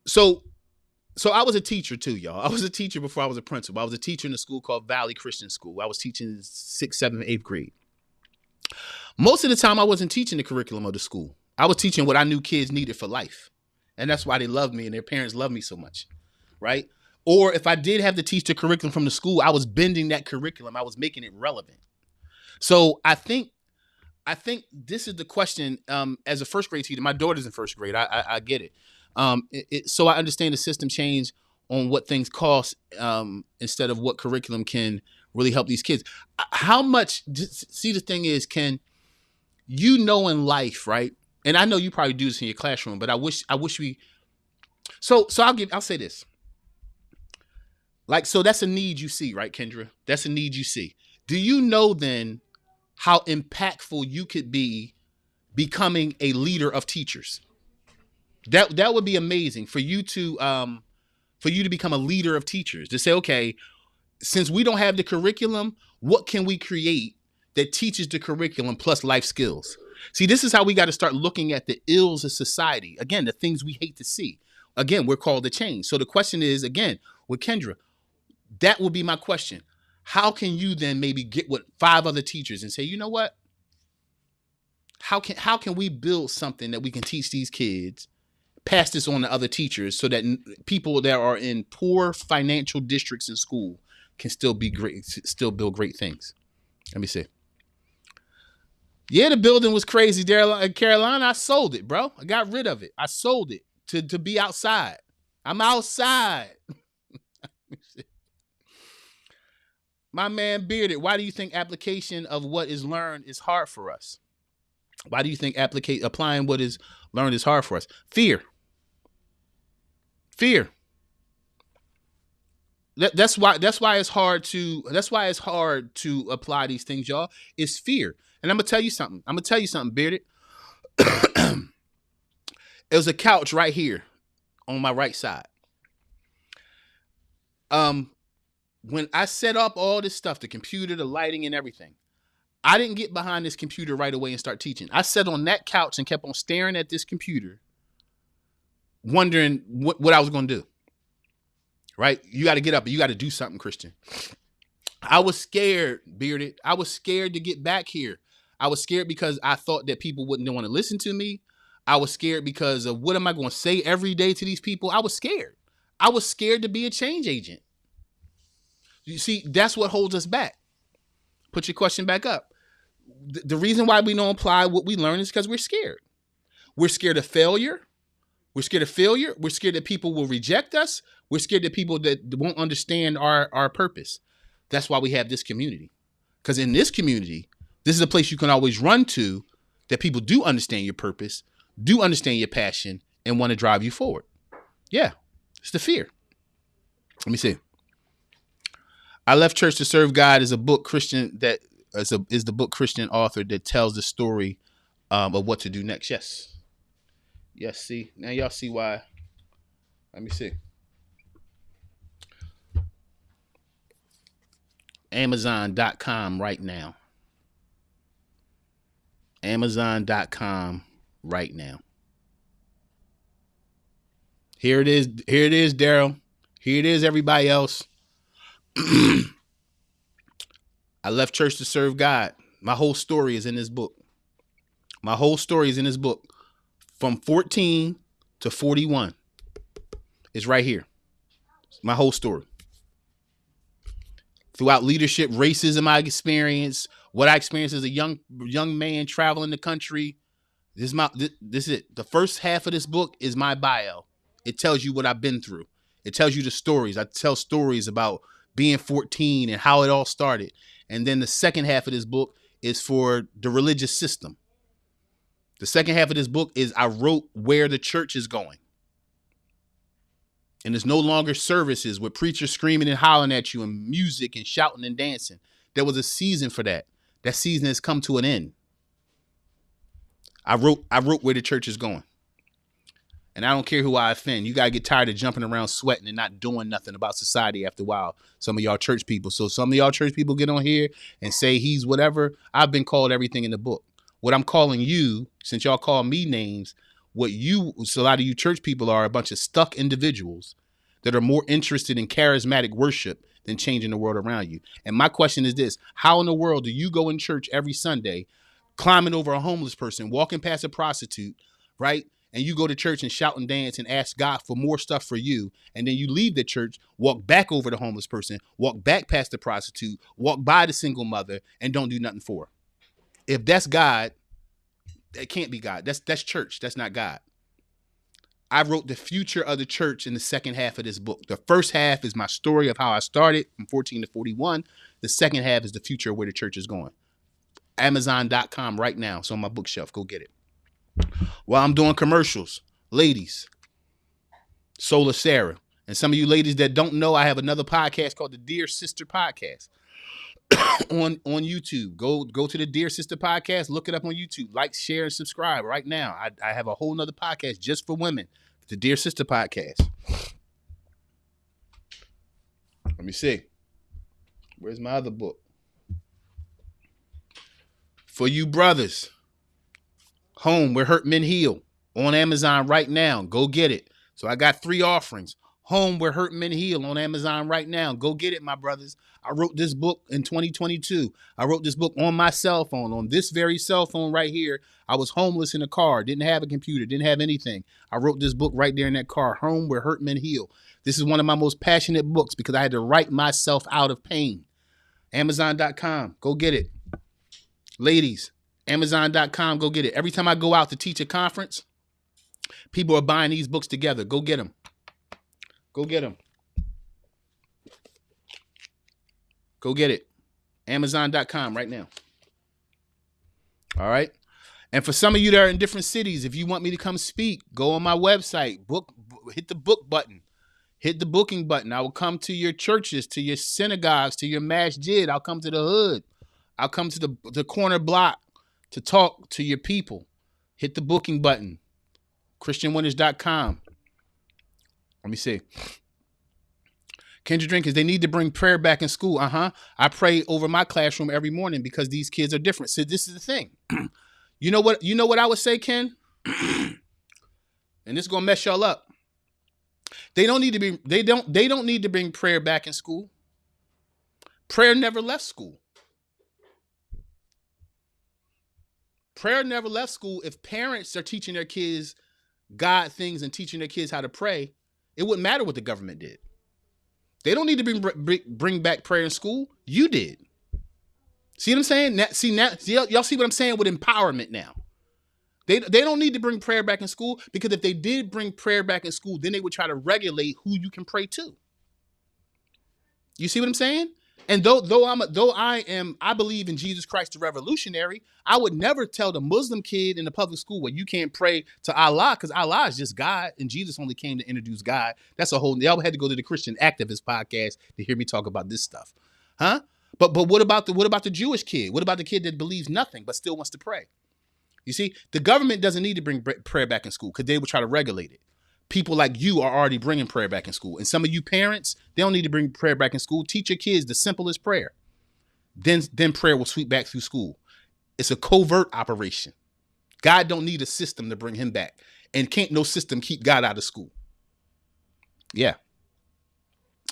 [SPEAKER 2] So I was a teacher too, y'all. I was a teacher before I was a principal. I was a teacher in a school called Valley Christian School. I was teaching 6th, 7th, 8th grade. Most of the time I wasn't teaching the curriculum of the school. I was teaching what I knew kids needed for life. And that's why they loved me and their parents loved me so much, right? Or if I did have to teach the curriculum from the school, I was bending that curriculum. I was making it relevant. So I think this is the question. As a first grade teacher, my daughter's in first grade. I get it. So I understand the system change on what things cost instead of what curriculum can really help these kids. How much? See, the thing is, Ken, you know, in life, right? And I know you probably do this in your classroom, but I wish we. So I'll say this. Like, so that's a need you see, right, Kendra? That's a need you see. Do you know then how impactful you could be becoming a leader of teachers? That would be amazing for you to become a leader of teachers, to say, okay, since we don't have the curriculum, what can we create that teaches the curriculum plus life skills? See, this is how we got to start looking at the ills of society. Again, the things we hate to see. Again, we're called to change. So the question is, again, with Kendra, that would be my question. How can you then maybe get with 5 other teachers and say, you know what? How can we build something that we can teach these kids pass this on to other teachers so that people that are in poor financial districts in school can still be great, still build great things. Let me see. Yeah, the building was crazy there in Carolina. I sold it, bro. I got rid of it. I sold it to be outside. I'm outside. My man Bearded, why do you think application of what is learned is hard for us? Why do you think applying what is learned is hard for us? Fear. Fear. That's why it's hard to apply these things, y'all. It's fear. And I'm gonna tell you something, Bearded. There's a couch right here on my right side. When I set up all this stuff, the computer, the lighting, and everything, I didn't get behind this computer right away and start teaching. I sat on that couch and kept on staring at this computer, wondering what I was going to do. Right? You got to get up and you got to do something, Christian. I was scared, Bearded. I was scared to get back here. I was scared because I thought that people wouldn't want to listen to me. I was scared because of what am I going to say every day to these people? I was scared. I was scared to be a change agent. You see, that's what holds us back. Put your question back up. The reason why we don't apply what we learn is because we're scared. We're scared of failure. We're scared of failure. We're scared that people will reject us. We're scared that people that won't understand our purpose. That's why we have this community. Because in this community, this is a place you can always run to that people do understand your purpose, do understand your passion, and want to drive you forward. Yeah, it's the fear. Let me see. I Left Church to Serve God is a book Christian that is the book Christian author that tells the story of what to do next. Yes. Yes, see. Now y'all see why. Let me see. Amazon.com right now. Amazon.com right now. Here it is. Here it is, Daryl. Here it is, everybody else. I left church to serve God. My whole story is in this book. My whole story is in this book. From 14 to 41. It's right here. My whole story. Throughout leadership, racism I experienced, what I experienced as a young man traveling the country. This is it. The first half of this book is my bio. It tells you what I've been through. It tells you the stories. I tell stories about being 14 and how it all started. And then the second half of this book is for the religious system. The second half of this book is I wrote where the church is going. And it's no longer services with preachers screaming and hollering at you and music and shouting and dancing. There was a season for that. That season has come to an end. I wrote where the church is going. And I don't care who I offend. You got to get tired of jumping around sweating and not doing nothing about society after a while. Some of y'all church people. So some of y'all church people get on here and say he's whatever. I've been called everything in the book. What I'm calling you, since y'all call me names, so a lot of you church people are a bunch of stuck individuals that are more interested in charismatic worship than changing the world around you. And my question is this: how in the world do you go in church every Sunday, climbing over a homeless person, walking past a prostitute, right? And you go to church and shout and dance and ask God for more stuff for you. And then you leave the church, walk back over the homeless person, walk back past the prostitute, walk by the single mother, and don't do nothing for her. If that's God, that can't be God. That's church. That's not God. I wrote the future of the church in the second half of this book. The first half is my story of how I started from 14 to 41. The second half is the future of where the church is going. Amazon.com right now. It's on my bookshelf. Go get it. While I'm doing commercials, ladies, Solar Sarah, and some of you ladies that don't know, I have another podcast called the Dear Sister Podcast on YouTube. Go to the Dear Sister Podcast, look it up on YouTube, like, share, and subscribe right now. I have a whole nother podcast just for women, the Dear Sister Podcast. Let me see. Where's my other book? For you brothers, Home Where Hurt Men Heal, on Amazon right now. Go get it. So I got 3 offerings. Home Where Hurt Men Heal on Amazon right now. Go get it, my brothers. I wrote this book in 2022. I wrote this book on my cell phone, on this very cell phone right here. I was homeless in a car, didn't have a computer, didn't have anything. I wrote this book right there in that car, Home Where Hurt Men Heal. This is one of my most passionate books because I had to write myself out of pain. Amazon.com, go get it. Ladies, Amazon.com, go get it. Every time I go out to teach a conference, people are buying these books together. Go get them. Go get them. Go get it. Amazon.com right now. All right. And for some of you that are in different cities, if you want me to come speak, go on my website, hit the book button, hit the booking button. I will come to your churches, to your synagogues, to your masjid. I'll come to the hood. I'll come to the corner block to talk to your people. Hit the booking button. ChristianWinners.com. Let me see. Kendra Drinkers, they need to bring prayer back in school. I pray over my classroom every morning because these kids are different. So this is the thing. You know what I would say, Ken? And this is gonna mess y'all up. They don't need to bring prayer back in school. Prayer never left school. Prayer never left school. If parents are teaching their kids God things and teaching their kids how to pray, it wouldn't matter what the government did. They don't need to bring back prayer in school. You did. See what I'm saying? Y'all see what I'm saying with empowerment now. They don't need to bring prayer back in school because if they did bring prayer back in school, then they would try to regulate who you can pray to. You see what I'm saying? And I believe in Jesus Christ the revolutionary, I would never tell the Muslim kid in the public school, well, you can't pray to Allah because Allah is just God and Jesus only came to introduce God. That's a whole, y'all had to go to the Christian Activist podcast to hear me talk about this stuff. Huh? But what about the Jewish kid? What about the kid that believes nothing but still wants to pray? You see, the government doesn't need to bring prayer back in school because they would try to regulate it. People like you are already bringing prayer back in school. And some of you parents, they don't need to bring prayer back in school. Teach your kids the simplest prayer. Then prayer will sweep back through school. It's a covert operation. God don't need a system to bring him back. And can't no system keep God out of school. Yeah.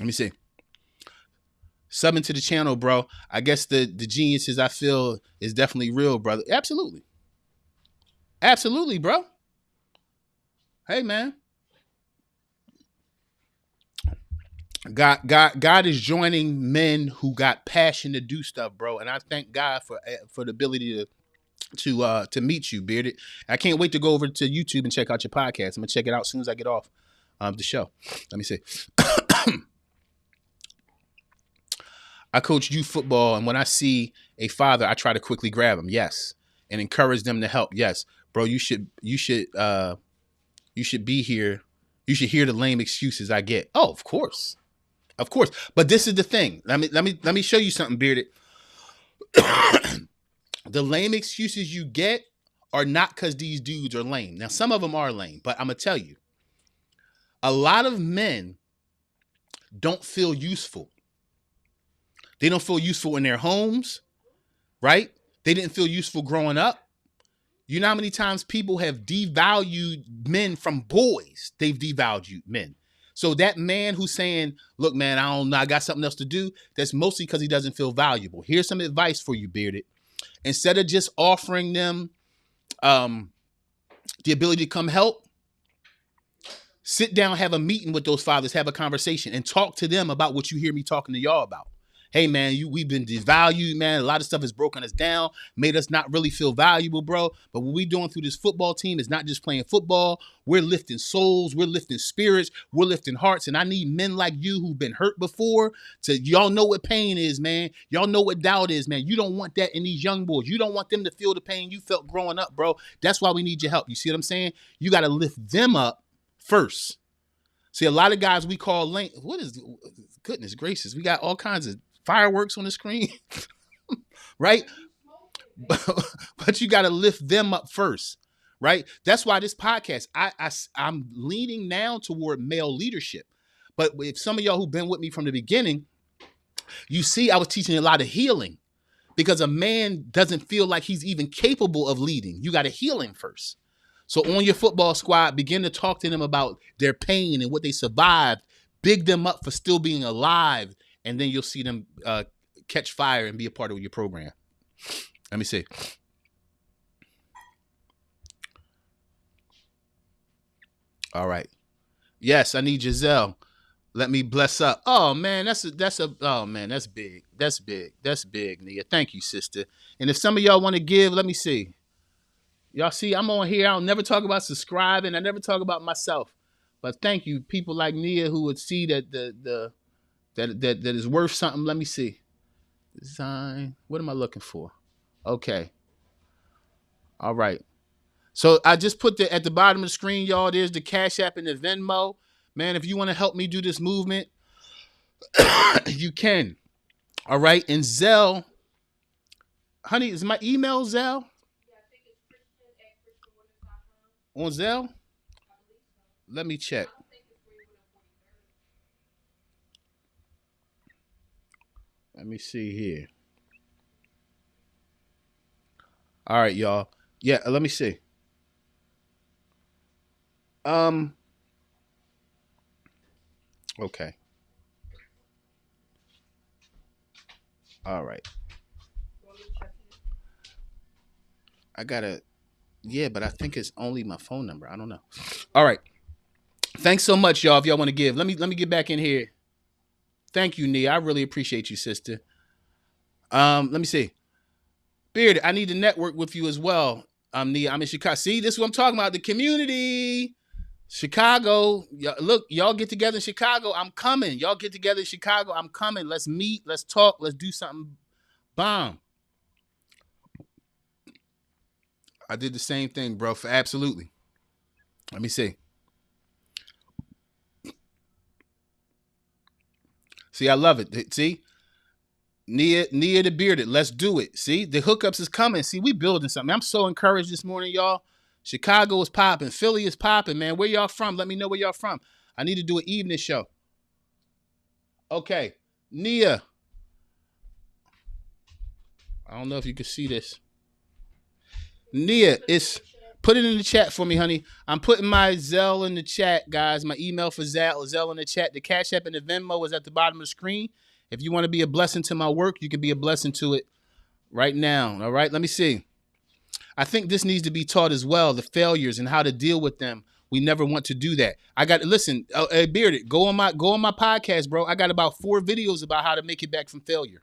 [SPEAKER 2] Let me see. Subbing to the channel, bro. I guess the geniuses I feel is definitely real, brother. Absolutely. Absolutely, bro. Hey, man. God is joining men who got passion to do stuff, bro. And I thank God for the ability to meet you, Bearded. I can't wait to go over to YouTube and check out your podcast. I'm gonna check it out as soon as I get off the show. Let me see. I coach youth football, and when I see a father, I try to quickly grab him. Yes, and encourage them to help. Yes, bro. You should be here. You should hear the lame excuses I get. Oh, of course. Of course. But this is the thing. Let me show you something, Bearded. The lame excuses you get are not because these dudes are lame. Now, some of them are lame, but I'm going to tell you, a lot of men don't feel useful. They don't feel useful in their homes, right? They didn't feel useful growing up. You know how many times people have devalued men from boys? They've devalued men. So that man who's saying, look, man, I don't know, I got something else to do. That's mostly because he doesn't feel valuable. Here's some advice for you, Bearded. Instead of just offering them the ability to come help, sit down, have a meeting with those fathers, have a conversation and talk to them about what you hear me talking to y'all about. Hey, man, we've been devalued, man. A lot of stuff has broken us down, made us not really feel valuable, bro. But what we're doing through this football team is not just playing football. We're lifting souls. We're lifting spirits. We're lifting hearts. And I need men like you who've been hurt before y'all know what pain is, man. Y'all know what doubt is, man. You don't want that in these young boys. You don't want them to feel the pain you felt growing up, bro. That's why we need your help. You see what I'm saying? You got to lift them up first. See, a lot of guys we call lame. What is, goodness gracious, we got all kinds of fireworks on the screen, right? But you got to lift them up first, right? That's why this podcast, I'm leaning now toward male leadership. But if some of y'all who've been with me from the beginning, you see I was teaching a lot of healing because a man doesn't feel like he's even capable of leading. You got to heal him first. So on your football squad, begin to talk to them about their pain and what they survived big them up for still being alive, and then you'll see them catch fire and be a part of your program. Let me see. All right. Yes, I need Giselle. Let me bless up. Oh man, oh man, that's big. That's big. That's big, Nia. Thank you, sister. And if some of y'all want to give, let me see. Y'all see, I'm on here. I don't never talk about subscribing. I never talk about myself. But thank you, people like Nia who would see that that is worth something. Let me see. Design. What am I looking for? Okay. All right. So I just put at the bottom of the screen, y'all. There's the Cash App and the Venmo. Man, if you want to help me do this movement, you can. All right. And Zelle, honey, is my email Zelle? On Zelle? Let me check. Let me see here. All right, y'all. Yeah, let me see. Okay. All right. I gotta. Yeah, but I think it's only my phone number. I don't know. All right. Thanks so much, y'all. If y'all want to give, let me get back in here. Thank you, Nia. I really appreciate you, sister. Let me see. Beard, I need to network with you as well. Nia, I'm in Chicago. See, this is what I'm talking about. The community. Chicago. Look, y'all get together in Chicago. I'm coming. Y'all get together in Chicago. I'm coming. Let's meet. Let's talk. Let's do something bomb. I did the same thing, bro. Absolutely. Let me see. See, I love it. See? Nia the Bearded. Let's do it. See? The hookups is coming. See, we building something. I'm so encouraged this morning, y'all. Chicago is popping. Philly is popping, man. Where y'all from? Let me know where y'all from. I need to do an evening show. Okay. Nia. I don't know if you can see this. Nia, put it in the chat for me, honey. I'm putting my Zelle in the chat, guys. My email for Zelle in the chat. The Cash App and the Venmo is at the bottom of the screen. If you want to be a blessing to my work, you can be a blessing to it right now. All right, let me see. I think this needs to be taught as well, the failures and how to deal with them. We never want to do that. I got listen, Bearded, go on my podcast, bro. I got about 4 videos about how to make it back from failure.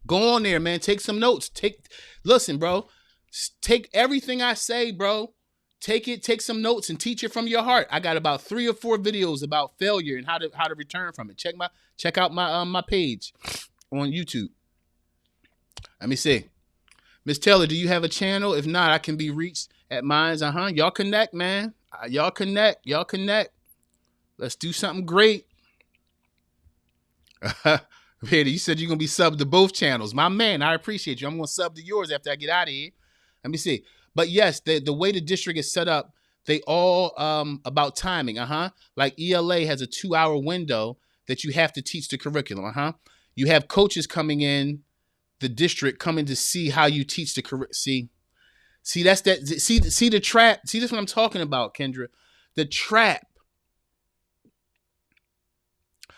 [SPEAKER 2] Go on there, man. Take some notes. Listen, bro. Take everything I say, bro. Take some notes and teach it from your heart. I got about 3 or 4 videos about failure and how to return from it. Check out my page on YouTube. Let me see. Miss Taylor, do you have a channel? If not, I can be reached at mine. Y'all connect, man. Y'all connect. Let's do something great. Peter, you said you're going to be subbed to both channels. My man, I appreciate you. I'm going to sub to yours after I get out of here. Let me see. But yes, the way the district is set up, they all about timing. Like ELA has a 2-hour window that you have to teach the curriculum. You have coaches coming in the district coming to see how you teach the curriculum. See, that's that. See the trap. See, this is what I'm talking about, Kendra. The trap.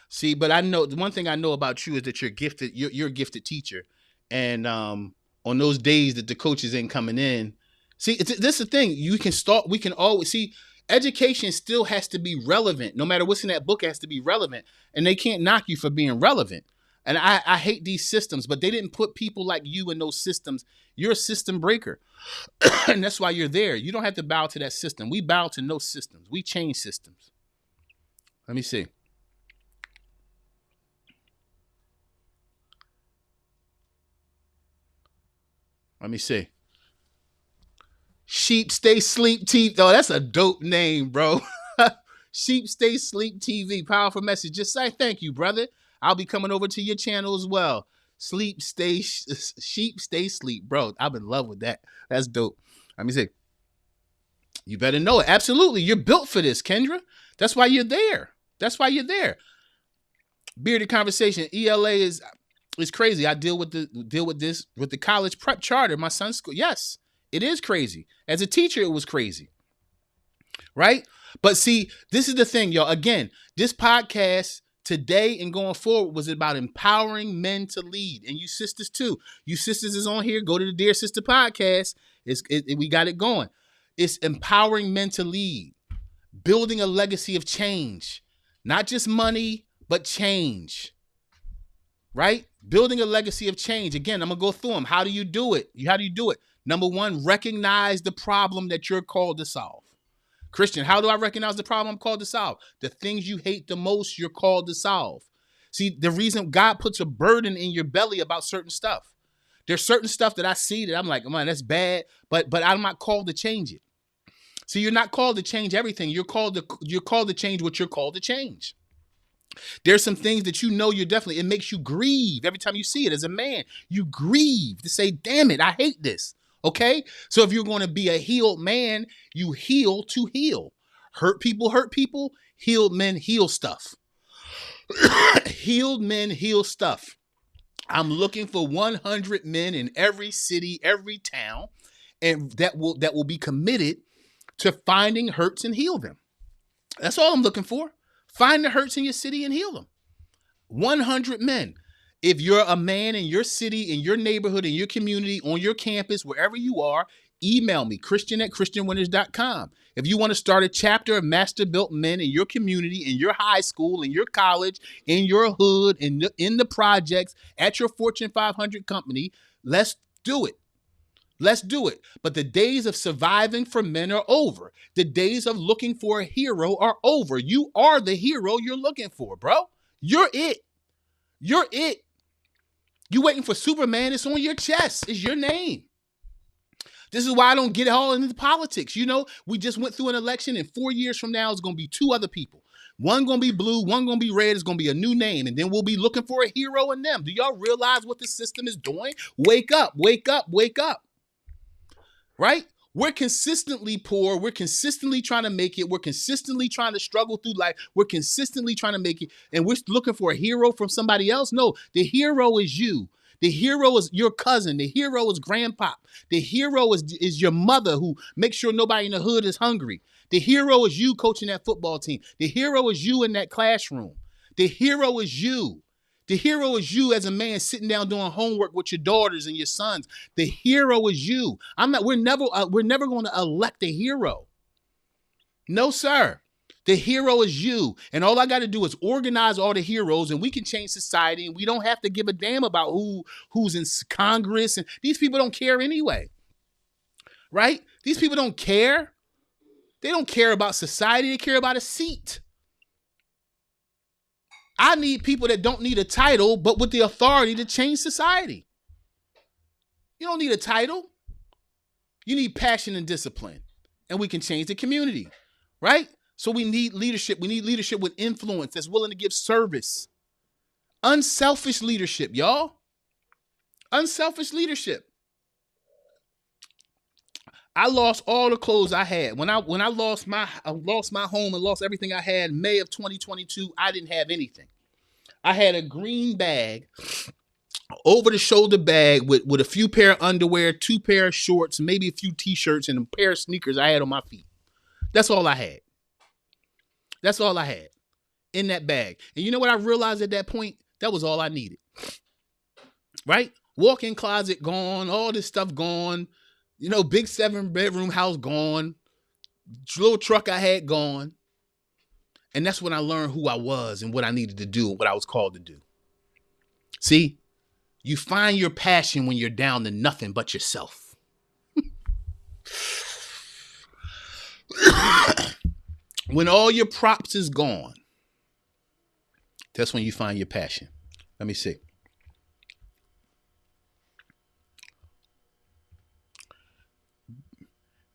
[SPEAKER 2] See, but I know the one thing I know about you is that you're gifted. You're a gifted teacher, and on those days that the coaches ain't coming in, see, this is the thing. We can always see. Education still has to be relevant. No matter what's in that book, it has to be relevant, and they can't knock you for being relevant. And I hate these systems, but they didn't put people like you in those systems. You're a system breaker, and that's why you're there. You don't have to bow to that system. We bow to no systems. We change systems. Let me see. Let me see. Sheep Stay Sleep TV. Oh, that's a dope name, bro. Sheep Stay Sleep TV. Powerful message. Just say thank you, brother. I'll be coming over to your channel as well. Sheep Stay Sleep, bro. I'm in love with that. That's dope. Let me see. You better know it. Absolutely. You're built for this, Kendra. That's why you're there. Bearded Conversation. ELA is crazy. I deal with this with the college prep charter. My son's school. Yes, it is crazy. As a teacher, it was crazy. Right? But see, this is the thing, y'all. Again, this podcast today and going forward was about empowering men to lead. And you sisters too. You sisters is on here. Go to the Dear Sister podcast. We got it going. It's empowering men to lead, building a legacy of change, not just money, but change. Right? Building a legacy of change. Again, I'm gonna go through them. How do you do it? How do you do it? Number one, recognize the problem that you're called to solve. Christian, how do I recognize the problem I'm called to solve? The things you hate the most, you're called to solve. See, the reason God puts a burden in your belly about certain stuff. There's certain stuff that I see that I'm like, man, that's bad, but I'm not called to change it. See, you're not called to change everything. You're called to change what you're called to change. There's some things that you know it makes you grieve every time you see it. As a man, you grieve to say, damn it, I hate this. Okay? So if you're going to be a healed man, you heal to heal. Hurt people. Healed men heal stuff. Healed men heal stuff. I'm looking for 100 men in every city, every town, and that will be committed to finding hurts and heal them. That's all I'm looking for. Find the hurts in your city and heal them. 100 men. If you're a man in your city, in your neighborhood, in your community, on your campus, wherever you are, email me, christian@christianwinners.com. If you want to start a chapter of Master Built Men in your community, in your high school, in your college, in your hood, in the projects, at your Fortune 500 company, let's do it. Let's do it. But the days of surviving for men are over. The days of looking for a hero are over. You are the hero you're looking for, bro. You're it. You're it. You waiting for Superman, it's on your chest. It's your name. This is why I don't get all into politics. You know, we just went through an election, and 4 years from now, it's going to be two other people. One going to be blue, one going to be red. It's going to be a new name, and then we'll be looking for a hero in them. Do y'all realize what the system is doing? Wake up, wake up, wake up. Right? We're consistently poor. We're consistently trying to make it. We're consistently trying to struggle through life. We're consistently trying to make it. And we're looking for a hero from somebody else. No, the hero is you. The hero is your cousin. The hero is grandpa. The hero is your mother who makes sure nobody in the hood is hungry. The hero is you coaching that football team. The hero is you in that classroom. The hero is you. The hero is you as a man sitting down doing homework with your daughters and your sons. The hero is you. We're never going to elect a hero. No, sir. The hero is you. And all I got to do is organize all the heroes, and we can change society, and we don't have to give a damn about who's in Congress. And these people don't care anyway. Right? These people don't care. They don't care about society. They care about a seat. I need people that don't need a title, but with the authority to change society. You don't need a title. You need passion and discipline, and we can change the community, right? So we need leadership. We need leadership with influence that's willing to give service. Unselfish leadership, y'all. Unselfish leadership. I lost all the clothes I had. When I lost my home and lost everything I had in May of 2022, I didn't have anything. I had a green bag, over the shoulder bag with a few pair of underwear, 2 pair of shorts, maybe a few t-shirts, and a pair of sneakers I had on my feet. That's all I had. That's all I had in that bag. And you know what I realized at that point? That was all I needed. Right? Walk-in closet gone, all this stuff gone. You know, big 7-bedroom house gone. Little truck I had gone. And that's when I learned who I was and what I needed to do and what I was called to do. See, you find your passion when you're down to nothing but yourself. When all your props is gone, that's when you find your passion. Let me see.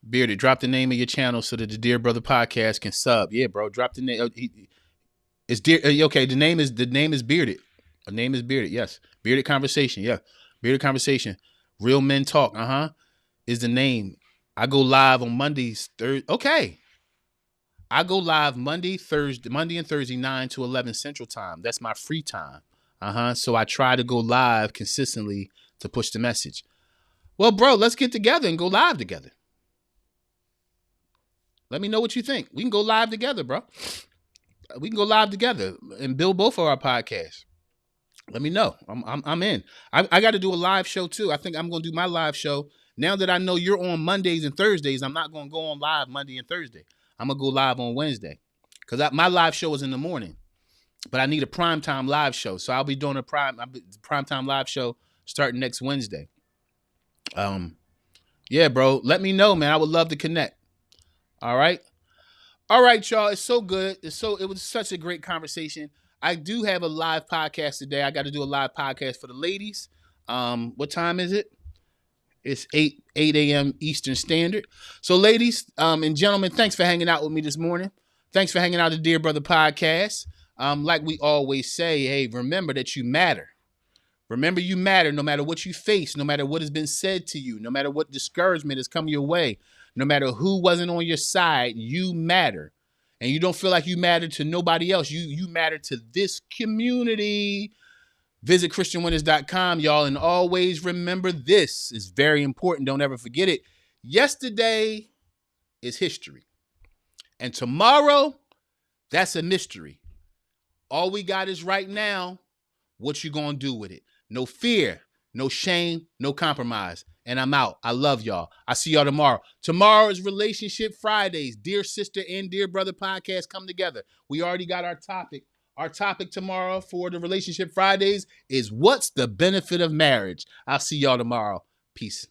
[SPEAKER 2] Bearded, drop the name of your channel so that the Dear Brother podcast can sub. Yeah, bro, drop the name. It's Dear. Okay, the name is Bearded. The name is Bearded. Yes, Bearded Conversation. Yeah, Bearded Conversation. Real Men Talk. Is the name. I go live on Mondays. Okay. I go live Monday and Thursday, 9 to 11 Central Time. That's my free time. So I try to go live consistently to push the message. Well, bro, let's get together and go live together. Let me know what you think. We can go live together, bro. We can go live together and build both of our podcasts. Let me know. I'm in. I got to do a live show too. I think I'm going to do my live show now that I know you're on Mondays and Thursdays. I'm not going to go on live Monday and Thursday. I'm gonna go live on Wednesday because my live show is in the morning, but I need a primetime live show. So I'll be doing a primetime live show starting next Wednesday. Yeah, bro. Let me know, man. I would love to connect. All right. All right, y'all. It's so good. It was such a great conversation. I do have a live podcast today. I got to do a live podcast for the ladies. What time is it? It's 8 a.m. Eastern Standard. So, ladies and gentlemen, thanks for hanging out with me this morning. Thanks for hanging out the Dear Brother podcast. Like we always say, hey, remember that you matter. Remember you matter no matter what you face, no matter what has been said to you, no matter what discouragement has come your way, no matter who wasn't on your side, you matter. And you don't feel like you matter to nobody else. You matter to this community. Visit christianwinners.com, y'all. And always remember this is very important. Don't ever forget it. Yesterday is history. And tomorrow, that's a mystery. All we got is right now. What you gonna do with it? No fear, no shame, no compromise. And I'm out. I love y'all. I see y'all tomorrow. Tomorrow is Relationship Fridays. Dear Sister and Dear Brother podcast come together. We already got our topic. Our topic tomorrow for the Relationship Fridays is what's the benefit of marriage? I'll see y'all tomorrow. Peace.